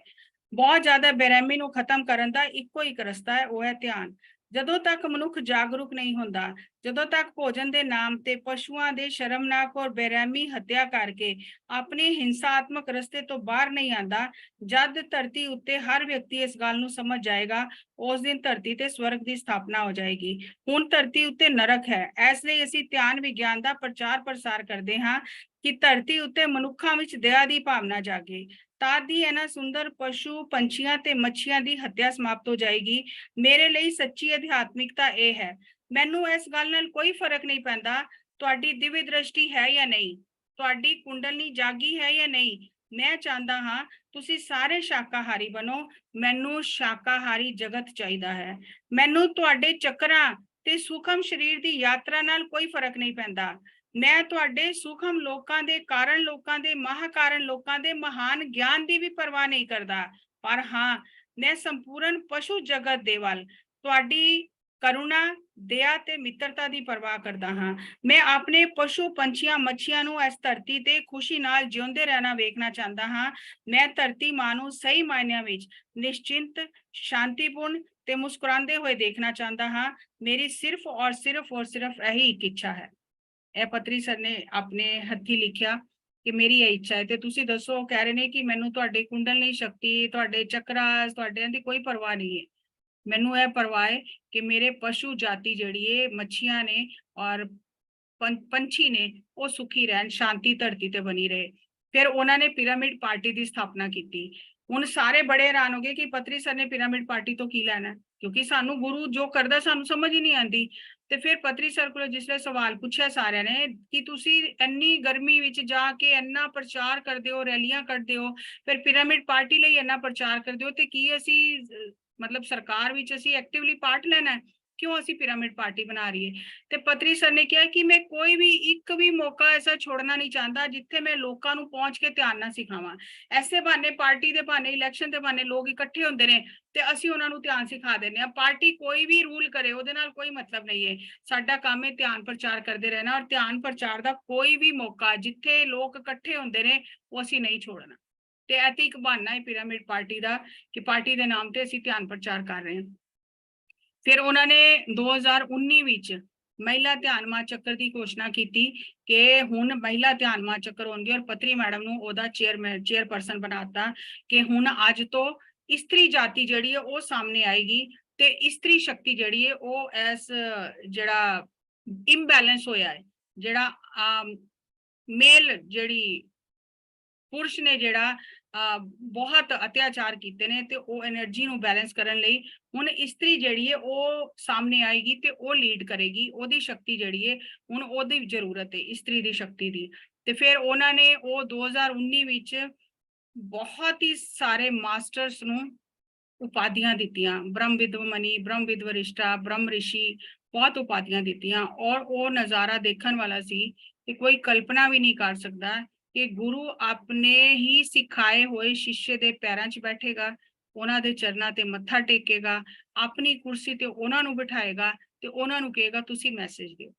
ਬਹੁਤ ਜ਼ਿਆਦਾ ਬੇਰਹਿਮੀ ਨੂੰ ਖਤਮ ਕਰਨ ਦਾ ਇੱਕੋ ਇੱਕ ਰਸਤਾ ਹੈ, ਉਹ ਹੈ ਧਿਆਨ। ਜਦੋਂ ਤੱਕ ਮਨੁੱਖ ਜਾਗਰੂਕ ਨਹੀਂ ਹੁੰਦਾ, ਜਦੋਂ ਤੱਕ ਭੋਜਨ ਦੇ ਨਾਮ ਤੇ ਪਸ਼ੂਆਂ ਦੇ ਸ਼ਰਮਨਾਕ ਔਰ ਬੇਰਹਿਮੀ ਹੱਤਿਆ ਕਰਕੇ ਆਪਣੇ ਹਿੰਸਾਤਮਕ ਰਸਤੇ ਤੋਂ ਬਾਹਰ ਨਹੀਂ ਆਂਦਾ, ਜਦ ਧਰਤੀ ਉੱਤੇ ਹਰ ਵਿਅਕਤੀ ਇਸ ਗੱਲ ਨੂੰ ਸਮਝ ਜਾਏਗਾ, ਉਸ ਦਿਨ ਧਰਤੀ ਤੇ ਸਵਰਗ ਦੀ ਸਥਾਪਨਾ ਹੋ ਜਾਏਗੀ। ਹੁਣ ਧਰਤੀ ਉੱਤੇ ਨਰਕ ਹੈ। ਇਸ ਲਈ ਅਸੀਂ ਧਿਆਨ ਵਿਗਿਆਨ ਦਾ ਪ੍ਰਚਾਰ ਪ੍ਰਸਾਰ ਕਰਦੇ ਹਾਂ ਕਿ ਧਰਤੀ ਉੱਤੇ ਮਨੁੱਖਾਂ ਵਿੱਚ ਦਇਆ ਦੀ ਭਾਵਨਾ ਜਾਗੇ। ਤਦ ਹੀ ਇਹਨਾਂ ਸੁੰਦਰ ਪਸ਼ੂ ਪੰਛੀਆਂ ਤੇ ਮੱਛੀਆਂ ਦੀ ਹੱਤਿਆ ਸਮਾਪਤ ਹੋ ਜਾਏਗੀ। ਮੇਰੇ ਲਈ ਸੱਚੀ ਅਧਿਆਤਮਿਕਤਾ ਇਹ ਹੈ। ਮੈਨੂੰ ਇਸ ਗੱਲ ਨਾਲ ਕੋਈ ਫਰਕ ਨਹੀਂ ਪੈਂਦਾ ਤੁਹਾਡੀ ਦਿਵਯ ਦ੍ਰਿਸ਼ਟੀ ਹੈ ਜਾਂ ਨਹੀਂ, ਤੁਹਾਡੀ ਕੁੰਡਲਨੀ ਜਾਗੀ ਹੈ ਜਾਂ ਨਹੀਂ। ਮੈਂ ਚਾਹੁੰਦਾ ਹਾਂ ਤੁਸੀਂ ਸਾਰੇ ਸ਼ਾਕਾਹਾਰੀ ਬਣੋ। ਮੈਨੂੰ ਸ਼ਾਕਾਹਾਰੀ ਜਗਤ ਚਾਹੀਦਾ ਹੈ। ਮੈਨੂੰ ਤੁਹਾਡੇ ਚੱਕਰਾਂ ਤੇ ਸੂਖਮ ਸਰੀਰ ਦੀ ਯਾਤਰਾ ਨਾਲ ਕੋਈ ਫਰਕ ਨਹੀਂ ਪੈਂਦਾ। ਮੈਂ ਤੁਹਾਡੇ ਸੂਖਮ ਲੋਕਾਂ ਦੇ ਕਾਰਨ, ਲੋਕਾਂ ਦੇ ਮਹਾਕਾਰਨ, ਲੋਕਾਂ ਦੇ ਮਹਾਨ ਗਿਆਨ ਦੀ ਵੀ ਪਰਵਾਹ ਨਹੀਂ ਕਰਦਾ। ਪਰ ਹਾਂ, ਮੈਂ ਸੰਪੂਰਨ ਪਸ਼ੂ ਜਗਤ ਦੇ ਵੱਲ ਤੁਹਾਡੀ ਕਰੁਣਾ, ਦਇਆ ਤੇ ਮਿੱਤਰਤਾ ਦੀ ਪਰਵਾਹ ਕਰਦਾ ਹਾਂ। ਮੈਂ ਆਪਣੇ ਪਸ਼ੂ ਪੰਛੀਆਂ ਮੱਛੀਆਂ ਨੂੰ ਇਸ ਧਰਤੀ ਤੇ ਖੁਸ਼ੀ ਨਾਲ ਜਿਉਂਦੇ ਰਹਿਣਾ ਵੇਖਣਾ ਚਾਹੁੰਦਾ ਹਾਂ। ਮੈਂ ਧਰਤੀ ਮਾਂ ਨੂੰ ਸਹੀ ਮਾਇਨਿਆਂ ਵਿੱਚ ਨਿਸ਼ਚਿੰਤ, ਸ਼ਾਂਤੀਪੂਰਨ ਤੇ ਮੁਸਕਰਾਉਂਦੇ ਹੋਏ ਦੇਖਣਾ ਚਾਹੁੰਦਾ ਹਾਂ। ਮੇਰੀ ਸਿਰਫ ਔਰ ਸਿਰਫ ਇਹੀ ਇੱਕ ਇੱਛਾ ਹੈ। ਇਹ ਪੱਤਰੀ ਸਰ ਨੇ ਆਪਣੇ ਹੱਥੀ ਲਿਖਿਆ ਕਿ ਮੇਰੀ ਇਹ ਇੱਛਾ ਹੈ। ਤੇ ਤੁਸੀਂ ਦੱਸੋ, ਉਹ ਕਹਿ ਰਹੇ ਨੇ ਕਿ ਮੈਨੂੰ ਤੁਹਾਡੇ ਕੁੰਡਲਨੀ ਸ਼ਕਤੀ, ਤੁਹਾਡੇ ਚੱਕਰਾਂ, ਤੁਹਾਡਿਆਂ ਦੀ ਕੋਈ ਪਰਵਾਹ ਨਹੀਂ ਹੈ। ਮੈਨੂੰ ਇਹ ਪਰਵਾਹ ਹੈ ਕਿ ਮੇਰੇ ਪਸ਼ੂ ਜਾਤੀ ਜਿਹੜੀ ਹੈ, ਮੱਛੀਆਂ ਨੇ ਔਰ ਪੰਛੀ ਨੇ, ਉਹ ਸੁਖੀ ਰਹਿਣ, ਸ਼ਾਂਤੀ ਧਰਤੀ ਤੇ ਬਣੀ ਰਹੇ। ਫਿਰ ਉਹਨਾਂ ਨੇ ਪਿਰਾਮਿਡ ਪਾਰਟੀ ਦੀ ਸਥਾਪਨਾ ਕੀਤੀ। ਹੁਣ ਸਾਰੇ ਬੜੇ ਹੈਰਾਨ ਹੋ ਗਏ ਕਿ ਪੱਤਰੀ ਸਰ ਨੇ ਪਿਰਾਮਿਡ ਪਾਰਟੀ ਤੋਂ ਕੀ ਲੈਣਾ, ਕਿਉਂਕਿ ਸਾਨੂੰ ਗੁਰੂ ਜੋ ਕਰਦਾ ਸਾਨੂੰ ਸਮਝ ਹੀ ਨਹੀਂ ਆਉਂਦੀ। ਤੇ ਫਿਰ ਪੱਤਰੀ ਸਰ ਕੋਲ ਜਿਸਲੇ ਸਵਾਲ ਪੁੱਛਿਆ ਸਾਰਿਆਂ ਨੇ ਕਿ ਤੁਸੀਂ ਇੰਨੀ ਗਰਮੀ ਵਿੱਚ ਜਾ ਕੇ ਇੰਨਾ ਪ੍ਰਚਾਰ ਕਰਦੇ ਹੋ, ਰੈਲੀਆਂ ਕੱਢਦੇ ਹੋ, ਫਿਰ ਪਿਰਾਮਿਡ ਪਾਰਟੀ ਲਈ ਇੰਨਾ ਪ੍ਰਚਾਰ ਕਰਦੇ ਹੋ, ਤੇ ਕੀ ਅਸੀਂ ਮਤਲਬ ਸਰਕਾਰ ਵਿੱਚ ਅਸੀਂ ਐਕਟਿਵਲੀ ਪਾਰਟ ਲੈਣਾ, ਕਿਉਂ ਅਸੀਂ ਪਿਰਾਮਿਡ ਪਾਰਟੀ ਬਣਾ ਰਹੀ ਹੈ। ਤੇ ਪੱਤਰੀ ਸਰ ਨੇ ਕਿਹਾ ਕਿ ਮੈਂ ਕੋਈ ਵੀ ਇੱਕ ਵੀ ਮੌਕਾ ਐਸਾ ਛੋੜਨਾ ਨਹੀਂ ਚਾਹੁੰਦਾ ਜਿੱਥੇ ਮੈਂ ਲੋਕਾਂ ਨੂੰ ਪਹੁੰਚ ਕੇ ਧਿਆਨ ਨਾ ਸਿਖਾਵਾਂ। ਐਸੇ ਬਹਾਨੇ, ਪਾਰਟੀ ਦੇ ਬਹਾਨੇ, ਇਲੈਕਸ਼ਨ ਦੇ ਬਹਾਨੇ ਲੋਕ ਇਕੱਠੇ ਹੁੰਦੇ ਨੇ ਤੇ ਅਸੀਂ ਉਹਨਾਂ ਨੂੰ ਧਿਆਨ ਸਿਖਾ ਦਿੰਦੇ ਹਾਂ। ਪਾਰਟੀ ਕੋਈ ਵੀ ਰੂਲ ਕਰੇ ਉਹਦੇ ਨਾਲ ਕੋਈ ਮਤਲਬ ਨਹੀਂ ਹੈ। ਸਾਡਾ ਕੰਮ ਹੈ ਧਿਆਨ ਪ੍ਰਚਾਰ ਕਰਦੇ ਰਹਿਣਾ, ਔਰ ਧਿਆਨ ਪ੍ਰਚਾਰ ਦਾ ਕੋਈ ਵੀ ਮੌਕਾ ਜਿੱਥੇ ਲੋਕ ਇਕੱਠੇ ਹੁੰਦੇ ਨੇ ਉਹ ਅਸੀਂ ਨਹੀਂ ਛੋੜਨਾ। ਤੇ ਇਹ ਤੇ ਇੱਕ ਬਹਾਨਾ ਹੈ ਪਿਰਾਮਿਡ ਪਾਰਟੀ ਦਾ ਕਿ ਪਾਰਟੀ ਦੇ ਨਾਮ ਤੇ ਅਸੀਂ ਧਿਆਨ ਪ੍ਰਚਾਰ ਕਰ ਰਹੇ ਹਾਂ। ਫਿਰ ਉਹਨਾਂ ਨੇ 2019 ਵਿੱਚ ਮਹਿਲਾ ਧਿਆਨ ਮਾਂ ਚੱਕਰ ਦੀ ਘੋਸ਼ਣਾ ਕੀਤੀ ਕਿ ਹੁਣ ਮਹਿਲਾ ਧਿਆਨ ਮਾਂ ਚੱਕਰ ਹੋਣਗੇ, ਔਰ ਪੱਤਰੀ ਮੈਡਮ ਨੂੰ ਉਹਦਾ ਚੇਅਰਪਰਸਨ ਬਣਾਤਾ ਕਿ ਹੁਣ ਅੱਜ ਤੋਂ ਇਸਤਰੀ ਜਾਤੀ ਜਿਹੜੀ ਹੈ ਉਹ ਸਾਹਮਣੇ ਆਏਗੀ ਤੇ ਇਸਤਰੀ ਸ਼ਕਤੀ ਜਿਹੜੀ ਹੈ ਉਹ ਇਸ ਜਿਹੜਾ ਇੰਬੈਲੈਂਸ ਹੋਇਆ ਹੈ, ਜਿਹੜਾ ਮੇਲ ਜਿਹੜੀ ਪੁਰਸ਼ ਨੇ ਜਿਹੜਾ ਬਹੁਤ ਅਤਿਆਚਾਰ ਕੀਤੇ ਨੇ, ਤੇ ਉਹ એનર્ਜੀ ਨੂੰ ਬੈਲੈਂਸ ਕਰਨ ਲਈ ਹੁਣ ਇਸਤਰੀ ਜਿਹੜੀ ਹੈ ਉਹ ਸਾਹਮਣੇ ਆਏਗੀ ਤੇ ਉਹ ਲੀਡ ਕਰੇਗੀ। ਉਹਦੀ ਸ਼ਕਤੀ ਜਿਹੜੀ ਹੈ ਹੁਣ ਉਹਦੀ ਜ਼ਰੂਰਤ ਹੈ, ਇਸਤਰੀ ਦੀ ਸ਼ਕਤੀ ਦੀ। ਤੇ ਫਿਰ ਉਹਨਾਂ ਨੇ ਉਹ 2019 ਵਿੱਚ ਬਹੁਤ ਹੀ ਸਾਰੇ ਮਾਸਟਰਸ ਨੂੰ ਉਪਾਧੀਆਂ ਦਿੱਤੀਆਂ, ਬ੍ਰਹਮ ਵਿਦਵਮਨੀ, ਬ੍ਰਹਮ ਵਿਦਵਰਿਸ਼ਟਾ, ਬ੍ਰਹਮ ਰਿਸ਼ੀ, ਬਹੁਤ ਉਪਾਧੀਆਂ ਦਿੱਤੀਆਂ। ਔਰ ਉਹ ਨਜ਼ਾਰਾ ਦੇਖਣ ਵਾਲਾ ਸੀ ਕਿ ਕੋਈ ਕਲਪਨਾ ਵੀ ਨਹੀਂ ਕਰ ਸਕਦਾ ਕਿ ਗੁਰੂ ਆਪਣੇ ਹੀ ਸਿਖਾਏ ਹੋਏ ਸ਼ਿਸ਼ੇ ਦੇ ਪੈਰਾਂ 'ਚ ਬੈਠੇਗਾ, ਉਹਨਾਂ ਦੇ ਚਰਨਾਂ ਤੇ ਮੱਥਾ ਟੇਕੇਗਾ, ਆਪਣੀ ਕੁਰਸੀ ਤੇ ਉਹਨਾਂ ਨੂੰ ਬਿਠਾਏਗਾ ਤੇ ਉਹਨਾਂ ਨੂੰ ਕਹੇਗਾ ਤੁਸੀਂ ਮੈਸੇਜ ਦਿਓ।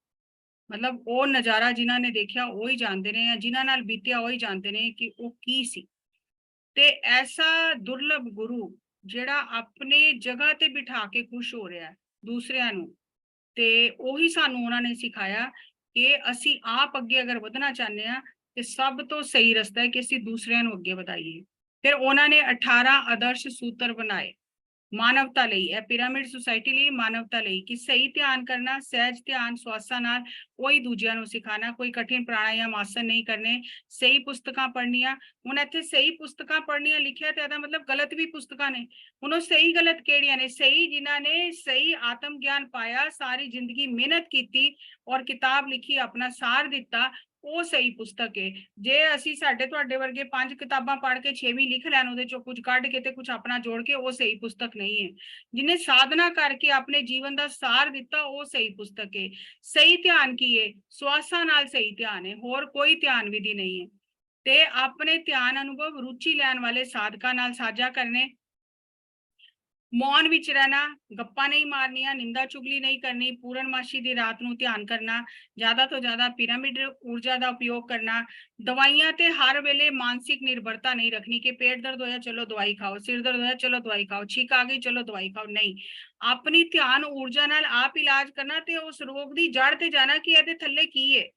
ਮਤਲਬ ਉਹ ਨਜ਼ਾਰਾ ਜਿਨ੍ਹਾਂ ਨੇ ਦੇਖਿਆ ਉਹ ਹੀ ਜਾਣਦੇ ਨੇ, ਜਾਂ ਜਿਨ੍ਹਾਂ ਨਾਲ ਬੀਤਿਆ ਉਹ ਹੀ ਜਾਣਦੇ ਨੇ ਕਿ ਉਹ ਕੀ ਸੀ। ਤੇ ਐਸਾ ਦੁਰਲਭ ਗੁਰੂ ਜਿਹੜਾ ਆਪਣੇ ਜਗ੍ਹਾ ਤੇ ਬਿਠਾ ਕੇ ਖੁਸ਼ ਹੋ ਰਿਹਾ ਦੂਸਰਿਆਂ ਨੂੰ, ਤੇ ਉਹੀ ਸਾਨੂੰ ਉਹਨਾਂ ਨੇ ਸਿਖਾਇਆ ਕਿ ਅਸੀਂ ਆਪ ਅੱਗੇ ਅਗਰ ਵਧਣਾ ਚਾਹੁੰਦੇ ਹਾਂ ਤੇ ਸਭ ਤੋਂ ਸਹੀ ਰਸਤਾ ਹੈ ਕਿ ਅਸੀਂ ਦੂਸਰਿਆਂ ਨੂੰ ਅੱਗੇ ਵਧਾਈਏ। ਫਿਰ ਉਹਨਾਂ ਨੇ 18 ਆਦਰਸ਼ ਸੂਤਰ ਬਣਾਏ ਮਾਨਵਤਾ ਲਈ, ਇਹ ਪਿਰਾਮਿਡ ਸੁਸਾਇਟੀ ਲਈ, ਮਾਨਵਤਾ ਲਈ, ਕਿ ਸਹੀ ਧਿਆਨ ਕਰਨਾ, ਸਹਿਜ ਧਿਆਨ ਸਵਾਸਾਂ ਨਾਲ, ਕੋਈ ਦੂਜਿਆਂ ਨੂੰ ਸਿਖਾਣਾ, ਕੋਈ ਕਠਿਨ ਪ੍ਰਾਣਾਯਾਮ ਆਸਨ ਨਹੀਂ ਕਰਨੇ, ਸਹੀ ਪੁਸਤਕਾਂ ਪੜ੍ਹਨੀਆਂ। ਹੁਣ ਇੱਥੇ ਸਹੀ ਪੁਸਤਕਾਂ ਪੜ੍ਹਨੀਆਂ ਲਿਖਿਆ ਤੇ ਇਹਦਾ ਮਤਲਬ ਗਲਤ ਵੀ ਪੁਸਤਕਾਂ ਨੇ। ਹੁਣ ਉਹ ਸਹੀ ਗਲਤ ਕਿਹੜੀਆਂ ਨੇ? ਸਹੀ ਜਿਨ੍ਹਾਂ ਨੇ ਸਹੀ ਆਤਮ ਗਿਆਨ ਪਾਇਆ, ਸਾਰੀ ਜ਼ਿੰਦਗੀ ਮਿਹਨਤ ਕੀਤੀ ਔਰ ਕਿਤਾਬ ਲਿਖੀ, ਆਪਣਾ ਸਾਰ ਦਿੱਤਾ, ਉਹ ਸਹੀ ਪੁਸਤਕ ਹੈ। ਜੇ ਅਸੀਂ ਸਾਡੇ ਤੁਹਾਡੇ ਵਰਗੇ 5 ਕਿਤਾਬਾਂ ਪੜ੍ਹ ਕੇ 6ਵੀਂ ਲਿਖ ਲੈਣ, ਉਹਦੇ ਚੋਂ ਕੁਝ ਕੱਢ ਕੇ ਤੇ ਕੁਝ ਆਪਣਾ ਜੋੜ ਕੇ, ਉਹ ਸਹੀ ਪੁਸਤਕ ਨਹੀਂ ਹੈ। ਜਿਹਨੇ ਸਾਧਨਾ ਕਰਕੇ ਆਪਣੇ ਜੀਵਨ ਦਾ ਸਾਰ ਦਿੱਤਾ, ਉਹ ਸਹੀ ਪੁਸਤਕ ਹੈ। ਸਹੀ ਧਿਆਨ ਕੀ ਹੈ? ਸਵਾਸਾਂ ਨਾਲ ਸਹੀ ਧਿਆਨ ਹੈ, ਹੋਰ ਕੋਈ ਧਿਆਨ ਵਿਧੀ ਨਹੀਂ ਹੈ। ਤੇ ਆਪਣੇ ਧਿਆਨ ਅਨੁਭਵ ਰੁਚੀ ਲੈਣ ਵਾਲੇ ਸਾਧਕਾਂ ਨਾਲ ਸਾਂਝਾ ਕਰਨੇ, ਮੌਨ ਵਿੱਚ ਰਹਿਣਾ, ਗੱਪਾਂ ਨਹੀਂ ਮਾਰਨੀਆਂ, ਨਿੰਦਾ ਚੁਗਲੀ ਨਹੀਂ ਕਰਨੀ, ਪੂਰਨਮਾਸ਼ੀ ਦੀ ਰਾਤ ਨੂੰ ਧਿਆਨ ਕਰਨਾ, ਜ਼ਿਆਦਾ ਤੋਂ ਜ਼ਿਆਦਾ ਪਿਰਾਮਿਡ ਊਰਜਾ ਦਾ ਉਪਯੋਗ ਕਰਨਾ, ਦਵਾਈਆਂ ਤੇ ਹਰ ਵੇਲੇ ਮਾਨਸਿਕ ਨਿਰਭਰਤਾ ਨਹੀਂ ਰੱਖਣੀ ਕਿ ਪੇਟ ਦਰਦ ਹੋਇਆ ਚਲੋ ਦਵਾਈ ਖਾਓ, ਸਿਰ ਦਰਦ ਹੋਇਆ ਚਲੋ ਦਵਾਈ ਖਾਓ, ਛੀਕ ਆ ਗਈ ਚਲੋ ਦਵਾਈ ਖਾਓ। ਨਹੀਂ, ਆਪਣੀ ਧਿਆਨ ਊਰਜਾ ਨਾਲ ਆਪ ਇਲਾਜ ਕਰਨਾ ਤੇ ਉਸ ਰੋਗ ਦੀ ਜੜ ਤੇ ਜਾਣਾ ਕਿ ਇਹਦੇ ਥੱਲੇ ਕੀ ਹੈ,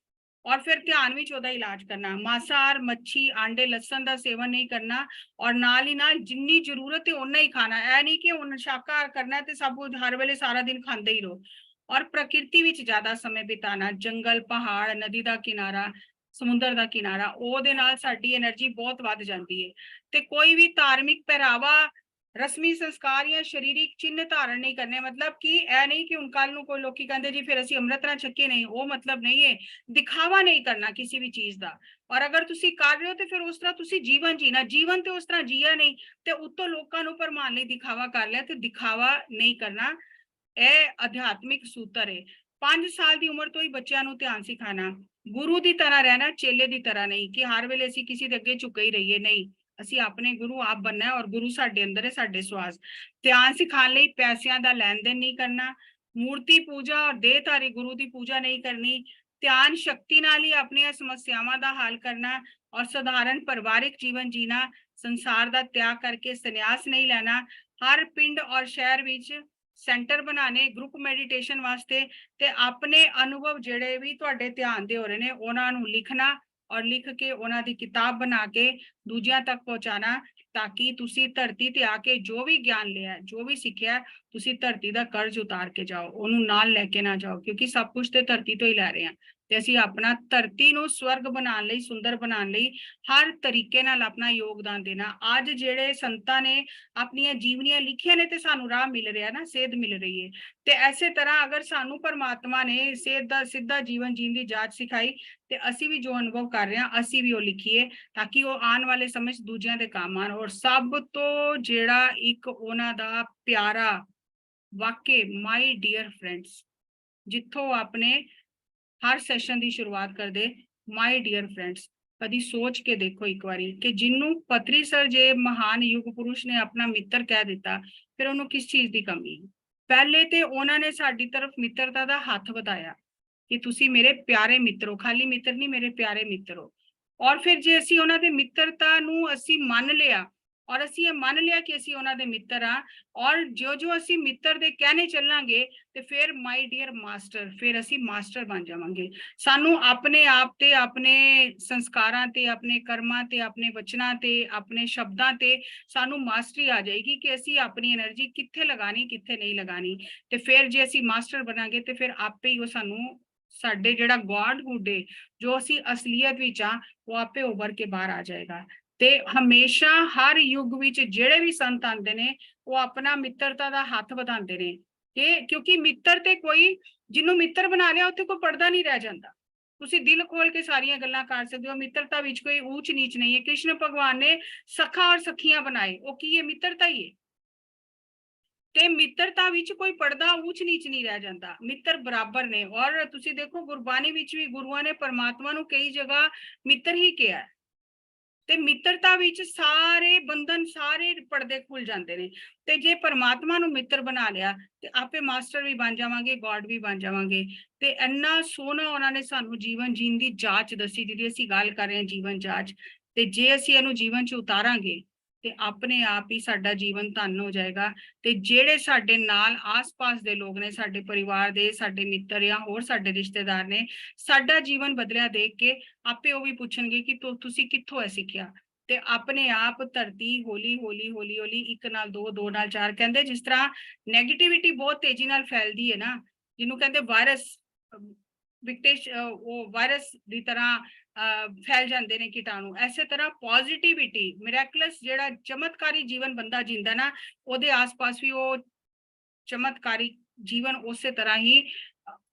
ਔਰ ਫਿਰ ਧਿਆਨ ਵਿੱਚ ਉਹਦਾ ਇਲਾਜ ਕਰਨਾ। ਮਾਸਾਹਾਰ, ਮੱਛੀ, ਆਂਡੇ, ਲਸਣ ਦਾ ਸੇਵਨ ਨਹੀਂ ਕਰਨਾ, ਔਰ ਨਾਲ ਹੀ ਨਾਲ ਜਿੰਨੀ ਜ਼ਰੂਰਤ ਹੈ ਓਨਾ ਹੀ ਖਾਣਾ। ਇਹ ਨਹੀਂ ਕਿ ਹੁਣ ਸ਼ਾਕਾਹਾਰ ਕਰਨਾ ਤੇ ਸਭ ਕੁਝ ਹਰ ਵੇਲੇ ਸਾਰਾ ਦਿਨ ਖਾਂਦੇ ਹੀ ਰਹੋ। ਔਰ ਪ੍ਰਕਿਰਤੀ ਵਿੱਚ ਜ਼ਿਆਦਾ ਸਮੇਂ ਬਿਤਾਣਾ, ਜੰਗਲ, ਪਹਾੜ, ਨਦੀ ਦਾ ਕਿਨਾਰਾ, ਸਮੁੰਦਰ ਦਾ ਕਿਨਾਰਾ, ਉਹਦੇ ਨਾਲ ਸਾਡੀ એનર્ਜੀ ਬਹੁਤ ਵੱਧ ਜਾਂਦੀ ਹੈ। ਤੇ ਕੋਈ ਵੀ ਧਾਰਮਿਕ ਪਹਿਰਾਵਾ, ਰਸਮੀ ਸੰਸਕਾਰ ਜਾਂ ਸਰੀਰਕ ਚਿੰਨ੍ਹ ਧਾਰਨ ਨਹੀਂ ਕਰਨੇ। ਮਤਲਬ ਕਿ ਇਹ ਨਹੀਂ ਕਿ ਹੁਣ ਕੱਲ ਨੂੰ ਕੋਈ ਲੋਕੀ ਕਹਿੰਦੇ ਜੀ ਫਿਰ ਅਸੀਂ ਅੰਮ੍ਰਿਤ ਨਾ ਛਕੇ, ਨਹੀਂ, ਉਹ ਮਤਲਬ ਨਹੀਂ ਹੈ। ਦਿਖਾਵਾ ਨਹੀਂ ਕਰਨਾ ਕਿਸੇ ਵੀ ਚੀਜ਼ ਦਾ, ਔਰ ਅਗਰ ਤੁਸੀਂ ਕਰ ਰਹੇ ਹੋ ਤੇ ਫਿਰ ਉਸ ਤਰ੍ਹਾਂ ਤੁਸੀਂ ਜੀਵਨ ਜੀਣਾ। ਜੀਵਨ ਤੇ ਉਸ ਤਰ੍ਹਾਂ ਜੀਆ ਨਹੀਂ ਤੇ ਉੱਤੋਂ ਲੋਕਾਂ ਨੂੰ ਭਰਮਾਉਣ ਲਈ ਦਿਖਾਵਾ ਕਰ ਲਿਆ, ਤੇ ਦਿਖਾਵਾ ਨਹੀਂ ਕਰਨਾ। ਇਹ ਅਧਿਆਤਮਿਕ ਸੂਤਰ ਹੈ। 5 ਸਾਲ ਦੀ ਉਮਰ ਤੋਂ ਹੀ ਬੱਚਿਆਂ ਨੂੰ ਧਿਆਨ ਸਿਖਾਣਾ, ਗੁਰੂ ਦੀ ਤਰ੍ਹਾਂ ਰਹਿਣਾ, ਚੇਲੇ ਦੀ ਤਰ੍ਹਾਂ ਨਹੀਂ ਕਿ ਹਰ ਵੇਲੇ ਅਸੀਂ ਕਿਸੇ ਦੇ ਅੱਗੇ ਝੁਕੇ ਹੀ ਰਹੀਏ। ਨਹੀਂ, ਅਸੀਂ ਆਪਣੇ ਗੁਰੂ ਆਪ ਬਣਨਾ, ਔਰ ਗੁਰੂ ਸਾਡੇ ਅੰਦਰ ਹੈ, ਸਾਡੇ ਸਵਾਸ। ਧਿਆਨ ਸਿਖਾਉਣ ਲਈ ਪੈਸਿਆਂ ਦਾ ਲੈਣ ਦੇਣ ਨਹੀਂ ਕਰਨਾ, ਮੂਰਤੀ ਪੂਜਾ ਔਰ ਦੇਹਧਾਰੀ ਗੁਰੂ ਦੀ ਪੂਜਾ ਨਹੀਂ ਕਰਨੀ, ਧਿਆਨ ਸ਼ਕਤੀ ਨਾਲ ਹੀ ਆਪਣੀਆਂ ਸਮੱਸਿਆਵਾਂ ਦਾ ਹੱਲ ਕਰਨਾ, ਔਰ ਸਧਾਰਨ ਪਰਿਵਾਰਿਕ ਜੀਵਨ ਜੀਣਾ, ਸੰਸਾਰ ਦਾ ਤਿਆਗ ਕਰਕੇ ਸੰਨਿਆਸ ਨਹੀਂ ਲੈਣਾ। ਹਰ ਪਿੰਡ ਔਰ ਸ਼ਹਿਰ ਵਿੱਚ ਸੈਂਟਰ ਬਣਾਣੇ ਗਰੁੱਪ ਮੈਡੀਟੇਸ਼ਨ ਵਾਸਤੇ, ਤੇ ਆਪਣੇ ਅਨੁਭਵ ਜਿਹੜੇ ਵੀ ਤੁਹਾਡੇ ਧਿਆਨ ਦੇ ਹੋ ਰਹੇ ਨੇ ਉਹਨਾਂ ਨੂੰ ਲਿਖਣਾ, ਔਰ ਲਿਖ ਕੇ ਉਹਨਾਂ ਦੀ ਕਿਤਾਬ ਬਣਾ ਕੇ ਦੂਜਿਆਂ ਤੱਕ ਪਹੁੰਚਾਣਾ, ਤਾਂ ਕਿ ਤੁਸੀਂ ਧਰਤੀ ਤੇ ਆ ਕੇ ਜੋ ਵੀ ਗਿਆਨ ਲਿਆ, ਜੋ ਵੀ ਸਿੱਖਿਆ, ਤੁਸੀਂ ਧਰਤੀ ਦਾ ਕਰਜ਼ ਉਤਾਰ ਕੇ ਜਾਓ, ਉਹਨੂੰ ਨਾਲ ਲੈ ਕੇ ਨਾ ਜਾਓ, ਕਿਉਂਕਿ ਸਭ ਕੁਝ ਤੇ ਧਰਤੀ ਤੋਂ ਹੀ ਲੈ ਰਹੇ ਹਾਂ। ਤੇ ਅਸੀਂ ਆਪਣਾ ਧਰਤੀ ਨੂੰ ਸਵਰਗ ਬਣਾਉਣ ਲਈ, ਸੁੰਦਰ ਬਣਾਉਣ ਲਈ ਹਰ ਤਰੀਕੇ ਨਾਲ ਆਪਣਾ ਯੋਗਦਾਨ ਦੇਣਾ। ਅੱਜ ਜਿਹੜੇ ਸੰਤਾਂ ਨੇ ਆਪਣੀਆਂ ਜੀਵਨੀਆਂ ਲਿਖੀਆਂ ਨੇ ਤੇ ਸਾਨੂੰ ਰਾਹ ਮਿਲ ਰਿਹਾ ਨਾ, ਸੇਧ ਮਿਲ ਰਹੀ ਹੈ। ਤੇ ਐਸੇ ਤਰ੍ਹਾਂ ਅਗਰ ਸਾਨੂੰ ਪਰਮਾਤਮਾ ਨੇ ਸੇਧ ਦਾ ਸਿੱਧਾ ਜੀਵਨ ਜੀਣ ਦੀ ਜਾਚ ਸਿਖਾਈ, ਤੇ ਅਸੀਂ ਵੀ ਜੋ ਅਨੁਭਵ ਕਰ ਰਹੇ ਹਾਂ ਅਸੀਂ ਵੀ ਉਹ ਲਿਖੀਏ, ਤਾਂ ਕਿ ਉਹ ਆਉਣ ਵਾਲੇ ਸਮੇਂ 'ਚ ਦੂਜਿਆਂ ਦੇ ਕੰਮ ਆਉਣ। ਔਰ ਸਭ ਤੋਂ ਜਿਹੜਾ ਇੱਕ ਉਹਨਾਂ ਦਾ ਪਿਆਰਾ ਵਾਕੇ, ਮਾਈ ਡੀਅਰ ਫਰੈਂਡਸ, ਜਿੱਥੋਂ ਆਪਣੇ ਹਰ ਸੈਸ਼ਨ ਦੀ ਸ਼ੁਰੂਆਤ ਕਰਦੇ, ਮਾਈ ਡੀਅਰ ਫਰੈਂਡਸ। ਕਦੀ ਸੋਚ ਕੇ ਦੇਖੋ ਇੱਕ ਵਾਰੀ ਕਿ ਜਿਹਨੂੰ ਪਤਰੀ ਸਰ ਜੇ ਮਹਾਨ ਯੁਗ ਪੁਰਸ਼ ਨੇ ਆਪਣਾ ਮਿੱਤਰ ਕਹਿ ਦਿੱਤਾ, ਫਿਰ ਉਹਨੂੰ ਕਿਸ ਚੀਜ਼ ਦੀ ਕਮੀ? ਪਹਿਲੇ ਤੇ ਉਹਨਾਂ ਨੇ ਸਾਡੀ ਤਰਫ ਮਿੱਤਰਤਾ ਦਾ ਹੱਥ ਵਧਾਇਆ ਕਿ ਤੁਸੀਂ ਮੇਰੇ ਪਿਆਰੇ ਮਿੱਤਰ ਹੋ, ਖਾਲੀ ਮਿੱਤਰ ਨਹੀਂ, ਮੇਰੇ ਪਿਆਰੇ ਮਿੱਤਰ ਹੋ। ਔਰ ਫਿਰ ਜੇ ਅਸੀਂ ਉਹਨਾਂ ਦੇ ਮਿੱਤਰਤਾ ਨੂੰ ਅਸੀਂ ਮੰਨ ਲਿਆ, ਔਰ ਅਸੀਂ ਇਹ ਮੰਨ ਲਿਆ ਕਿ ਅਸੀਂ ਉਹਨਾਂ ਦੇ ਮਿੱਤਰ ਹਾਂ, ਔਰ ਜੋ ਅਸੀਂ ਮਿੱਤਰ ਦੇ ਕਹਿਣੇ ਚੱਲਾਂਗੇ, ਤੇ ਫਿਰ ਮਾਈ ਡੀਅਰ ਮਾਸਟਰ, ਫਿਰ ਅਸੀਂ ਮਾਸਟਰ ਬਣ ਜਾਵਾਂਗੇ। ਸਾਨੂੰ ਆਪਣੇ ਆਪ ਤੇ, ਆਪਣੇ ਸੰਸਕਾਰਾਂ ਤੇ, ਆਪਣੇ ਕਰਮਾਂ ਤੇ, ਆਪਣੇ ਵਚਨਾਂ ਤੇ, ਆਪਣੇ ਸ਼ਬਦਾਂ ਤੇ ਸਾਨੂੰ ਮਾਸਟਰੀ ਆ ਜਾਏਗੀ ਕਿ ਅਸੀਂ ਆਪਣੀ એનર્ਜੀ ਕਿੱਥੇ ਲਗਾਣੀ, ਕਿੱਥੇ ਨਹੀਂ ਲਗਾਣੀ। ਤੇ ਫਿਰ ਜੇ ਅਸੀਂ ਮਾਸਟਰ ਬਣਾਂਗੇ ਤੇ ਫਿਰ ਆਪੇ ਹੀ ਉਹ ਸਾਨੂੰ ਸਾਡੇ ਜਿਹੜਾ ਗॉडहुड ਹੈ, ਜੋ ਅਸੀਂ ਅਸਲੀਅਤ ਵਿੱਚ ਆ, ਉਹ ਆਪੇ ਉੱਭਰ ਕੇ ਬਾਹਰ ਆ ਜਾਏਗਾ। ਤੇ ਹਮੇਸ਼ਾ ਹਰ ਯੁੱਗ ਵਿੱਚ ਜਿਹੜੇ ਵੀ ਸੰਤ ਆਉਂਦੇ ਨੇ, ਉਹ ਆਪਣਾ ਮਿੱਤਰਤਾ ਦਾ ਹੱਥ ਵਧਾਉਂਦੇ ਨੇ, ਕਿਉਂਕਿ ਮਿੱਤਰ ਤੇ ਕੋਈ, ਜਿਹਨੂੰ ਮਿੱਤਰ ਬਣਾ ਲਿਆ ਉੱਥੇ ਕੋਈ ਪਰਦਾ ਨਹੀਂ ਰਹਿ ਜਾਂਦਾ। ਤੁਸੀਂ ਦਿਲ ਖੋਲ ਕੇ ਸਾਰੀਆਂ ਗੱਲਾਂ ਕਰ ਸਕਦੇ ਹੋ। ਮਿੱਤਰਤਾ ਵਿੱਚ ਕੋਈ ਊਚ ਨੀਚ ਨਹੀਂ ਹੈ। ਕ੍ਰਿਸ਼ਨ ਭਗਵਾਨ ਨੇ ਸਖਾ ਔਰ ਸਖੀਆਂ ਬਣਾਏ, ਉਹ ਕੀ ਹੈ? ਮਿੱਤਰਤਾ ਹੀ ਹੈ। ਤੇ ਮਿੱਤਰਤਾ ਵਿੱਚ ਕੋਈ ਪਰਦਾ, ਊਚ ਨੀਚ ਨਹੀਂ ਰਹਿ ਜਾਂਦਾ, ਮਿੱਤਰ ਬਰਾਬਰ ਨੇ। ਔਰ ਤੁਸੀਂ ਦੇਖੋ ਗੁਰਬਾਣੀ ਵਿੱਚ ਵੀ ਗੁਰੂਆਂ ਨੇ ਪਰਮਾਤਮਾ ਨੂੰ ਕਈ ਜਗ੍ਹਾ ਮਿੱਤਰ ਹੀ ਕਿਹਾ, ਤੇ ਮਿੱਤਰਤਾ ਵਿੱਚ ਸਾਰੇ ਬੰਧਨ, ਸਾਰੇ ਪਰਦੇ ਖੁੱਲ ਜਾਂਦੇ ਨੇ। ਤੇ ਜੇ ਪਰਮਾਤਮਾ ਨੂੰ ਮਿੱਤਰ ਬਣਾ ਲਿਆ ਤੇ ਆਪੇ ਮਾਸਟਰ ਵੀ ਬਣ ਜਾਵਾਂਗੇ, ਗॉड ਵੀ ਬਣ ਜਾਵਾਂਗੇ। ਤੇ ਇੰਨਾ ਸੋਹਣਾ ਉਹਨਾਂ ਨੇ ਸਾਨੂੰ ਜੀਵਨ ਜੀਣ ਦੀ ਜਾਚ ਦੱਸੀ, ਜਿਹਦੀ ਅਸੀਂ ਗੱਲ ਕਰ ਰਹੇ ਹਾਂ, ਜੀਵਨ ਜਾਚ। ਤੇ ਜੇ ਅਸੀਂ ਇਹਨੂੰ ਜੀਵਨ 'ਚ ਉਤਾਰਾਂਗੇ ਤੇ ਆਪਣੇ ਆਪ ਹੀ ਸਾਡਾ ਜੀਵਨ ਧਨ ਹੋ ਜਾਏਗਾ। ਤੇ ਜਿਹੜੇ ਸਾਡੇ ਨਾਲ ਆਸ-ਪਾਸ ਦੇ ਲੋਕ ਨੇ, ਸਾਡੇ ਪਰਿਵਾਰ ਦੇ, ਸਾਡੇ ਮਿੱਤਰ ਜਾਂ ਹੋਰ ਸਾਡੇ ਰਿਸ਼ਤੇਦਾਰ ਨੇ, ਸਾਡਾ ਜੀਵਨ ਬਦਲਿਆ ਦੇਖ ਕੇ ਆਪੇ ਉਹ ਵੀ ਪੁੱਛਣਗੇ ਕਿ ਤੁਸੀਂ ਕਿੱਥੋਂ ਇਹ ਸਿੱਖਿਆ। ਤੇ ਆਪਣੇ ਆਪ ਧਰਤੀ ਹੌਲੀ ਹੌਲੀ ਹੌਲੀ ਹੌਲੀ 1 ਨਾਲ 2, 2 ਨਾਲ 4, ਕਹਿੰਦੇ ਜਿਸ ਤਰ੍ਹਾਂ ਨੈਗੇਟਿਵਿਟੀ ਬਹੁਤ ਤੇਜ਼ੀ ਨਾਲ ਫੈਲਦੀ ਹੈ ਨਾ, ਜਿਹਨੂੰ ਕਹਿੰਦੇ ਵਾਇਰਸ, ਉਹ ਵਾਇਰਸ ਦੀ ਤਰ੍ਹਾਂ ਫੈਲ ਜਾਂਦੇ ਨੇ ਕੀਟਾਣੂ, ਐਸੇ ਤਰ੍ਹਾਂ ਪੋਜ਼ਿਟਿਵਿਟੀ, ਮਿਰੈਕਲਸ ਜਿਹੜਾ ਚਮਤਕਾਰੀ ਜੀਵਨ ਬੰਦਾ ਜਿੰਦਾ ਨਾ, ਉਹਦੇ ਆਸ-ਪਾਸ ਵੀ ਉਹ ਚਮਤਕਾਰੀ ਜੀਵਨ ਉਸੇ ਤਰ੍ਹਾਂ ਹੀ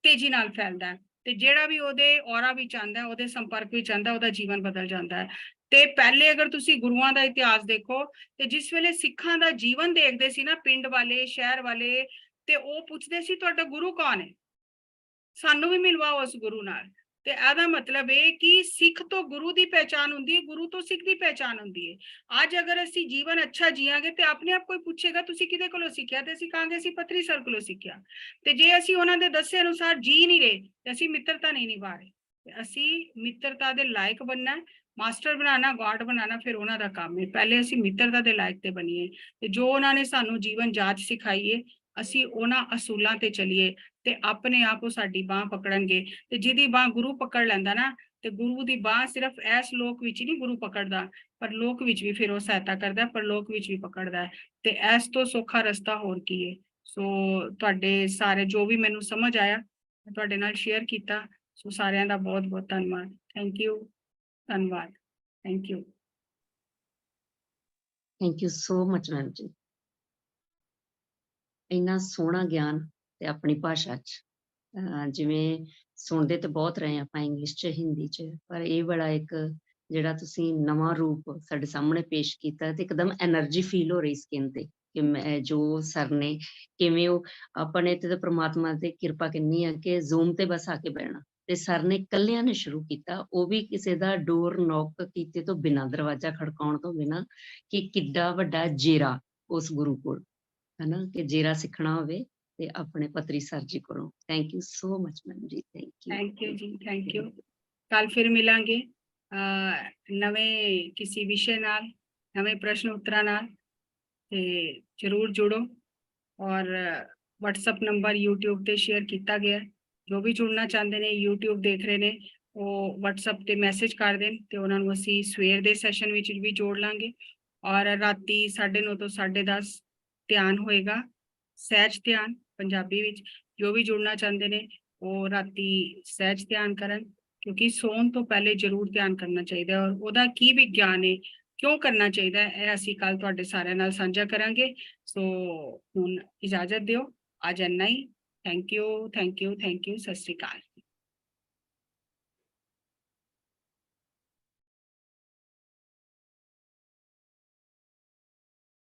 ਤੇਜ਼ੀ ਨਾਲ ਫੈਲਦਾ ਹੈ। ਤੇ ਜਿਹੜਾ ਵੀ ਉਹਦੇ ਔਰਾ ਵਿੱਚ ਆਂਦਾ, ਉਹਦੇ ਸੰਪਰਕ ਵਿੱਚ ਆਂਦਾ, ਉਹਦਾ ਜੀਵਨ ਬਦਲ ਜਾਂਦਾ ਹੈ। ਤੇ ਪਹਿਲੇ ਅਗਰ ਤੁਸੀਂ ਗੁਰੂਆਂ ਦਾ ਇਤਿਹਾਸ ਦੇਖੋ, ਤੇ ਜਿਸ ਵੇਲੇ ਸਿੱਖਾਂ ਦਾ ਜੀਵਨ ਦੇਖਦੇ ਸੀ ਨਾ, ਪਿੰਡ ਵਾਲੇ, ਸ਼ਹਿਰ ਵਾਲੇ, ਤੇ ਉਹ ਪੁੱਛਦੇ ਸੀ ਤੁਹਾਡਾ ਗੁਰੂ ਕੌਣ ਹੈ, ਸਾਨੂੰ ਵੀ ਮਿਲਵਾਓ ਉਸ ਗੁਰੂ ਨਾਲ। ਤੇ ਇਹਦਾ ਮਤਲਬ ਇਹ ਕਿ ਸਿੱਖ ਤੋਂ ਗੁਰੂ ਦੀ ਪਹਿਚਾਨ ਹੁੰਦੀ ਹੈ, ਗੁਰੂ ਤੋਂ ਸਿੱਖ ਦੀ ਪਹਿਚਾਨ ਹੁੰਦੀ ਹੈ। ਅੱਜ ਅਗਰ ਅਸੀਂ ਜੀਵਨ ਅੱਛਾ ਜੀਵਾਂਗੇ ਤੇ ਆਪਣੇ ਆਪ ਕੋਈ ਪੁੱਛੇਗਾ ਤੁਸੀਂ ਕਿਹਦੇ ਕੋਲੋਂ ਸਿੱਖਿਆ, ਤੇ ਅਸੀਂ ਕਹਾਂਗੇ ਅਸੀਂ ਪੱਤਰੀ ਸਰ ਕੋਲੋਂ ਸਿੱਖਿਆ। ਤੇ ਜੇ ਅਸੀਂ ਉਹਨਾਂ ਦੇ ਦੱਸੇ ਅਨੁਸਾਰ ਜੀ ਨਹੀਂ ਰਹੇ ਤੇ ਅਸੀਂ ਮਿੱਤਰਤਾ ਨਹੀਂ ਨਿਭਾ ਰਹੇ। ਤੇ ਅਸੀਂ ਮਿੱਤਰਤਾ ਦੇ ਲਾਇਕ ਬਣਨਾ, ਮਾਸਟਰ ਬਣਾਉਣਾ, ਗॉड ਬਣਾਉਣਾ ਫਿਰ ਉਹਨਾਂ ਦਾ ਕੰਮ ਹੈ। ਪਹਿਲੇ ਅਸੀਂ ਮਿੱਤਰਤਾ ਦੇ ਲਾਇਕ ਤੇ ਬਣੀਏ, ਤੇ ਜੋ ਉਹਨਾਂ ਨੇ ਸਾਨੂੰ ਜੀਵਨ ਜਾਚ ਸਿਖਾਈਏ ਅਸੀਂ ਉਹਨਾਂ ਅਸੂਲਾਂ ਤੇ ਚੱਲੀਏ, ਤੇ ਆਪਣੇ ਆਪ ਉਹ ਸਾਡੀ ਬਾਹ ਪਕੜਨਗੇ। ਤੇ ਜਿਹਦੀ ਬਾਹ ਗੁਰੂ ਪਕੜ ਲੈਂਦਾ ਨਾ, ਤੇ ਗੁਰੂ ਦੀ ਬਾਹ ਸਿਰਫ ਇਸ ਲੋਕ ਵਿੱਚ ਨਹੀਂ ਗੁਰੂ ਪਕੜਦਾ, ਪਰ ਲੋਕ ਵਿੱਚ ਵੀ ਫਿਰ ਉਹ ਸਹਾਇਤਾ ਕਰਦਾ, ਪਰ ਲੋਕ ਵਿੱਚ ਵੀ ਪਕੜਦਾ। ਤੇ ਇਸ ਤੋਂ ਸੌਖਾ ਰਸਤਾ ਹੋਰ ਕੀ ਹੈ। ਸੋ ਤੁਹਾਡੇ ਸਾਰੇ ਜੋ ਵੀ ਮੈਨੂੰ ਸਮਝ ਆਇਆ ਮੈਂ ਤੁਹਾਡੇ ਨਾਲ ਸ਼ੇਅਰ ਕੀਤਾ। ਸੋ ਸਾਰਿਆਂ ਦਾ ਬਹੁਤ ਬਹੁਤ ਧੰਨਵਾਦ। ਥੈਂਕ ਯੂ, ਧੰਨਵਾਦ, thank you. Thank you so much ma'am ਜੀ। ਇੰਨਾ ਸੋਹਣਾ ਗਿਆਨ ਤੇ ਆਪਣੀ ਭਾਸ਼ਾ 'ਚ, ਜਿਵੇਂ ਸੁਣਦੇ ਤੇ ਬਹੁਤ ਰਹੇ ਆਪਾਂ ਇੰਗਲਿਸ਼ 'ਚ, ਹਿੰਦੀ 'ਚ, ਪਰ ਇਹ ਬੜਾ ਇੱਕ ਜਿਹੜਾ ਤੁਸੀਂ ਨਵਾਂ ਰੂਪ ਸਾਡੇ ਸਾਹਮਣੇ ਪੇਸ਼ ਕੀਤਾ ਤੇ ਇੱਕਦਮ ਐਨਰਜੀ ਫੀਲ ਹੋ ਰਹੀ ਸਕਿਨ ਤੇ, ਕਿ ਮੈਂ ਜੋ ਸਰ ਨੇ ਕਿਵੇਂ ਉਹ ਆਪਣੇ ਤੇ ਪ੍ਰਮਾਤਮਾ ਦੀ ਕਿਰਪਾ ਕਿੰਨੀ ਆ ਕਿ ਜ਼ੂਮ ਤੇ ਬਸ ਆ ਕੇ ਬਹਿਣਾ, ਤੇ ਸਰ ਨੇ ਇਕੱਲਿਆਂ ਨੇ ਸ਼ੁਰੂ ਕੀਤਾ, ਉਹ ਵੀ ਕਿਸੇ ਦਾ ਡੋਰ ਨੌਕ ਕੀਤੇ ਤੋਂ ਬਿਨਾਂ, ਦਰਵਾਜ਼ਾ ਖੜਕਾਉਣ ਤੋਂ ਬਿਨਾਂ, ਕਿ ਕਿੱਡਾ ਵੱਡਾ ਜੇਰਾ ਉਸ ਗੁਰੂ ਕੋਲ, ਹਨਾ, ਕਿ ਜੇਰਾ ਸਿੱਖਣਾ ਹੋਵੇ ਤੇ ਆਪਣੇ ਪੱਤਰੀ ਸਰ ਜੀ ਕੋਲੋਂ। Thank you so much ma'am ਜੀ, ਥੈਂਕ ਯੂ ਜੀ, ਥੈਂਕ ਯੂ। ਕੱਲ ਫਿਰ ਮਿਲਾਂਗੇ ਨਵੇਂ ਕਿਸੇ ਵਿਸ਼ੇ ਨਾਲ, ਨਵੇਂ ਪ੍ਰਸ਼ਨ ਉੱਤਰਾਂ ਨਾਲ, ਤੇ ਜ਼ਰੂਰ ਜੁੜੋ। ਔਰ WhatsApp ਨੰਬਰ YouTube ਤੇ ਸ਼ੇਅਰ ਕੀਤਾ ਗਿਆ, ਜੋ ਵੀ ਜੁੜਨਾ ਚਾਹੁੰਦੇ ਨੇ, YouTube ਦੇਖ ਰਹੇ ਨੇ, ਉਹ WhatsApp ਤੇ ਮੈਸੇਜ ਕਰ ਦੇਣ ਤੇ ਉਹਨਾਂ ਨੂੰ ਅਸੀਂ ਸਵੇਰ ਦੇ ਸੈਸ਼ਨ ਵਿੱਚ ਵੀ ਜੋੜ ਲਾਂਗੇ। ਔਰ ਰਾਤੀ 9:30 ਤੋਂ 10:30 ਧਿਆਨ ਹੋਏਗਾ, ਸਹਿਜ ਧਿਆਨ ਪੰਜਾਬੀ ਵਿੱਚ। ਜੋ ਵੀ ਜੁੜਨਾ ਚਾਹੁੰਦੇ ਨੇ ਉਹ ਰਾਤੀ ਸਹਿਜ ਧਿਆਨ ਕਰਨ, ਕਿਉਂਕਿ ਸੌਣ ਤੋਂ ਪਹਿਲੇ ਜ਼ਰੂਰ ਧਿਆਨ ਕਰਨਾ ਚਾਹੀਦਾ। ਔਰ ਉਹਦਾ ਕੀ ਵਿਗਿਆਨ ਹੈ, ਕਿਉਂ ਕਰਨਾ ਚਾਹੀਦਾ, ਇਹ ਅਸੀਂ ਕੱਲ ਤੁਹਾਡੇ ਸਾਰਿਆਂ ਨਾਲ ਸਾਂਝਾ ਕਰਾਂਗੇ। ਸੋ ਹੁਣ ਇਜਾਜ਼ਤ ਦਿਓ, ਅੱਜ ਇੰਨਾ ਹੀ। Thank you, thank you, thank you. ਸਤਿ ਸ਼੍ਰੀ ਅਕਾਲ।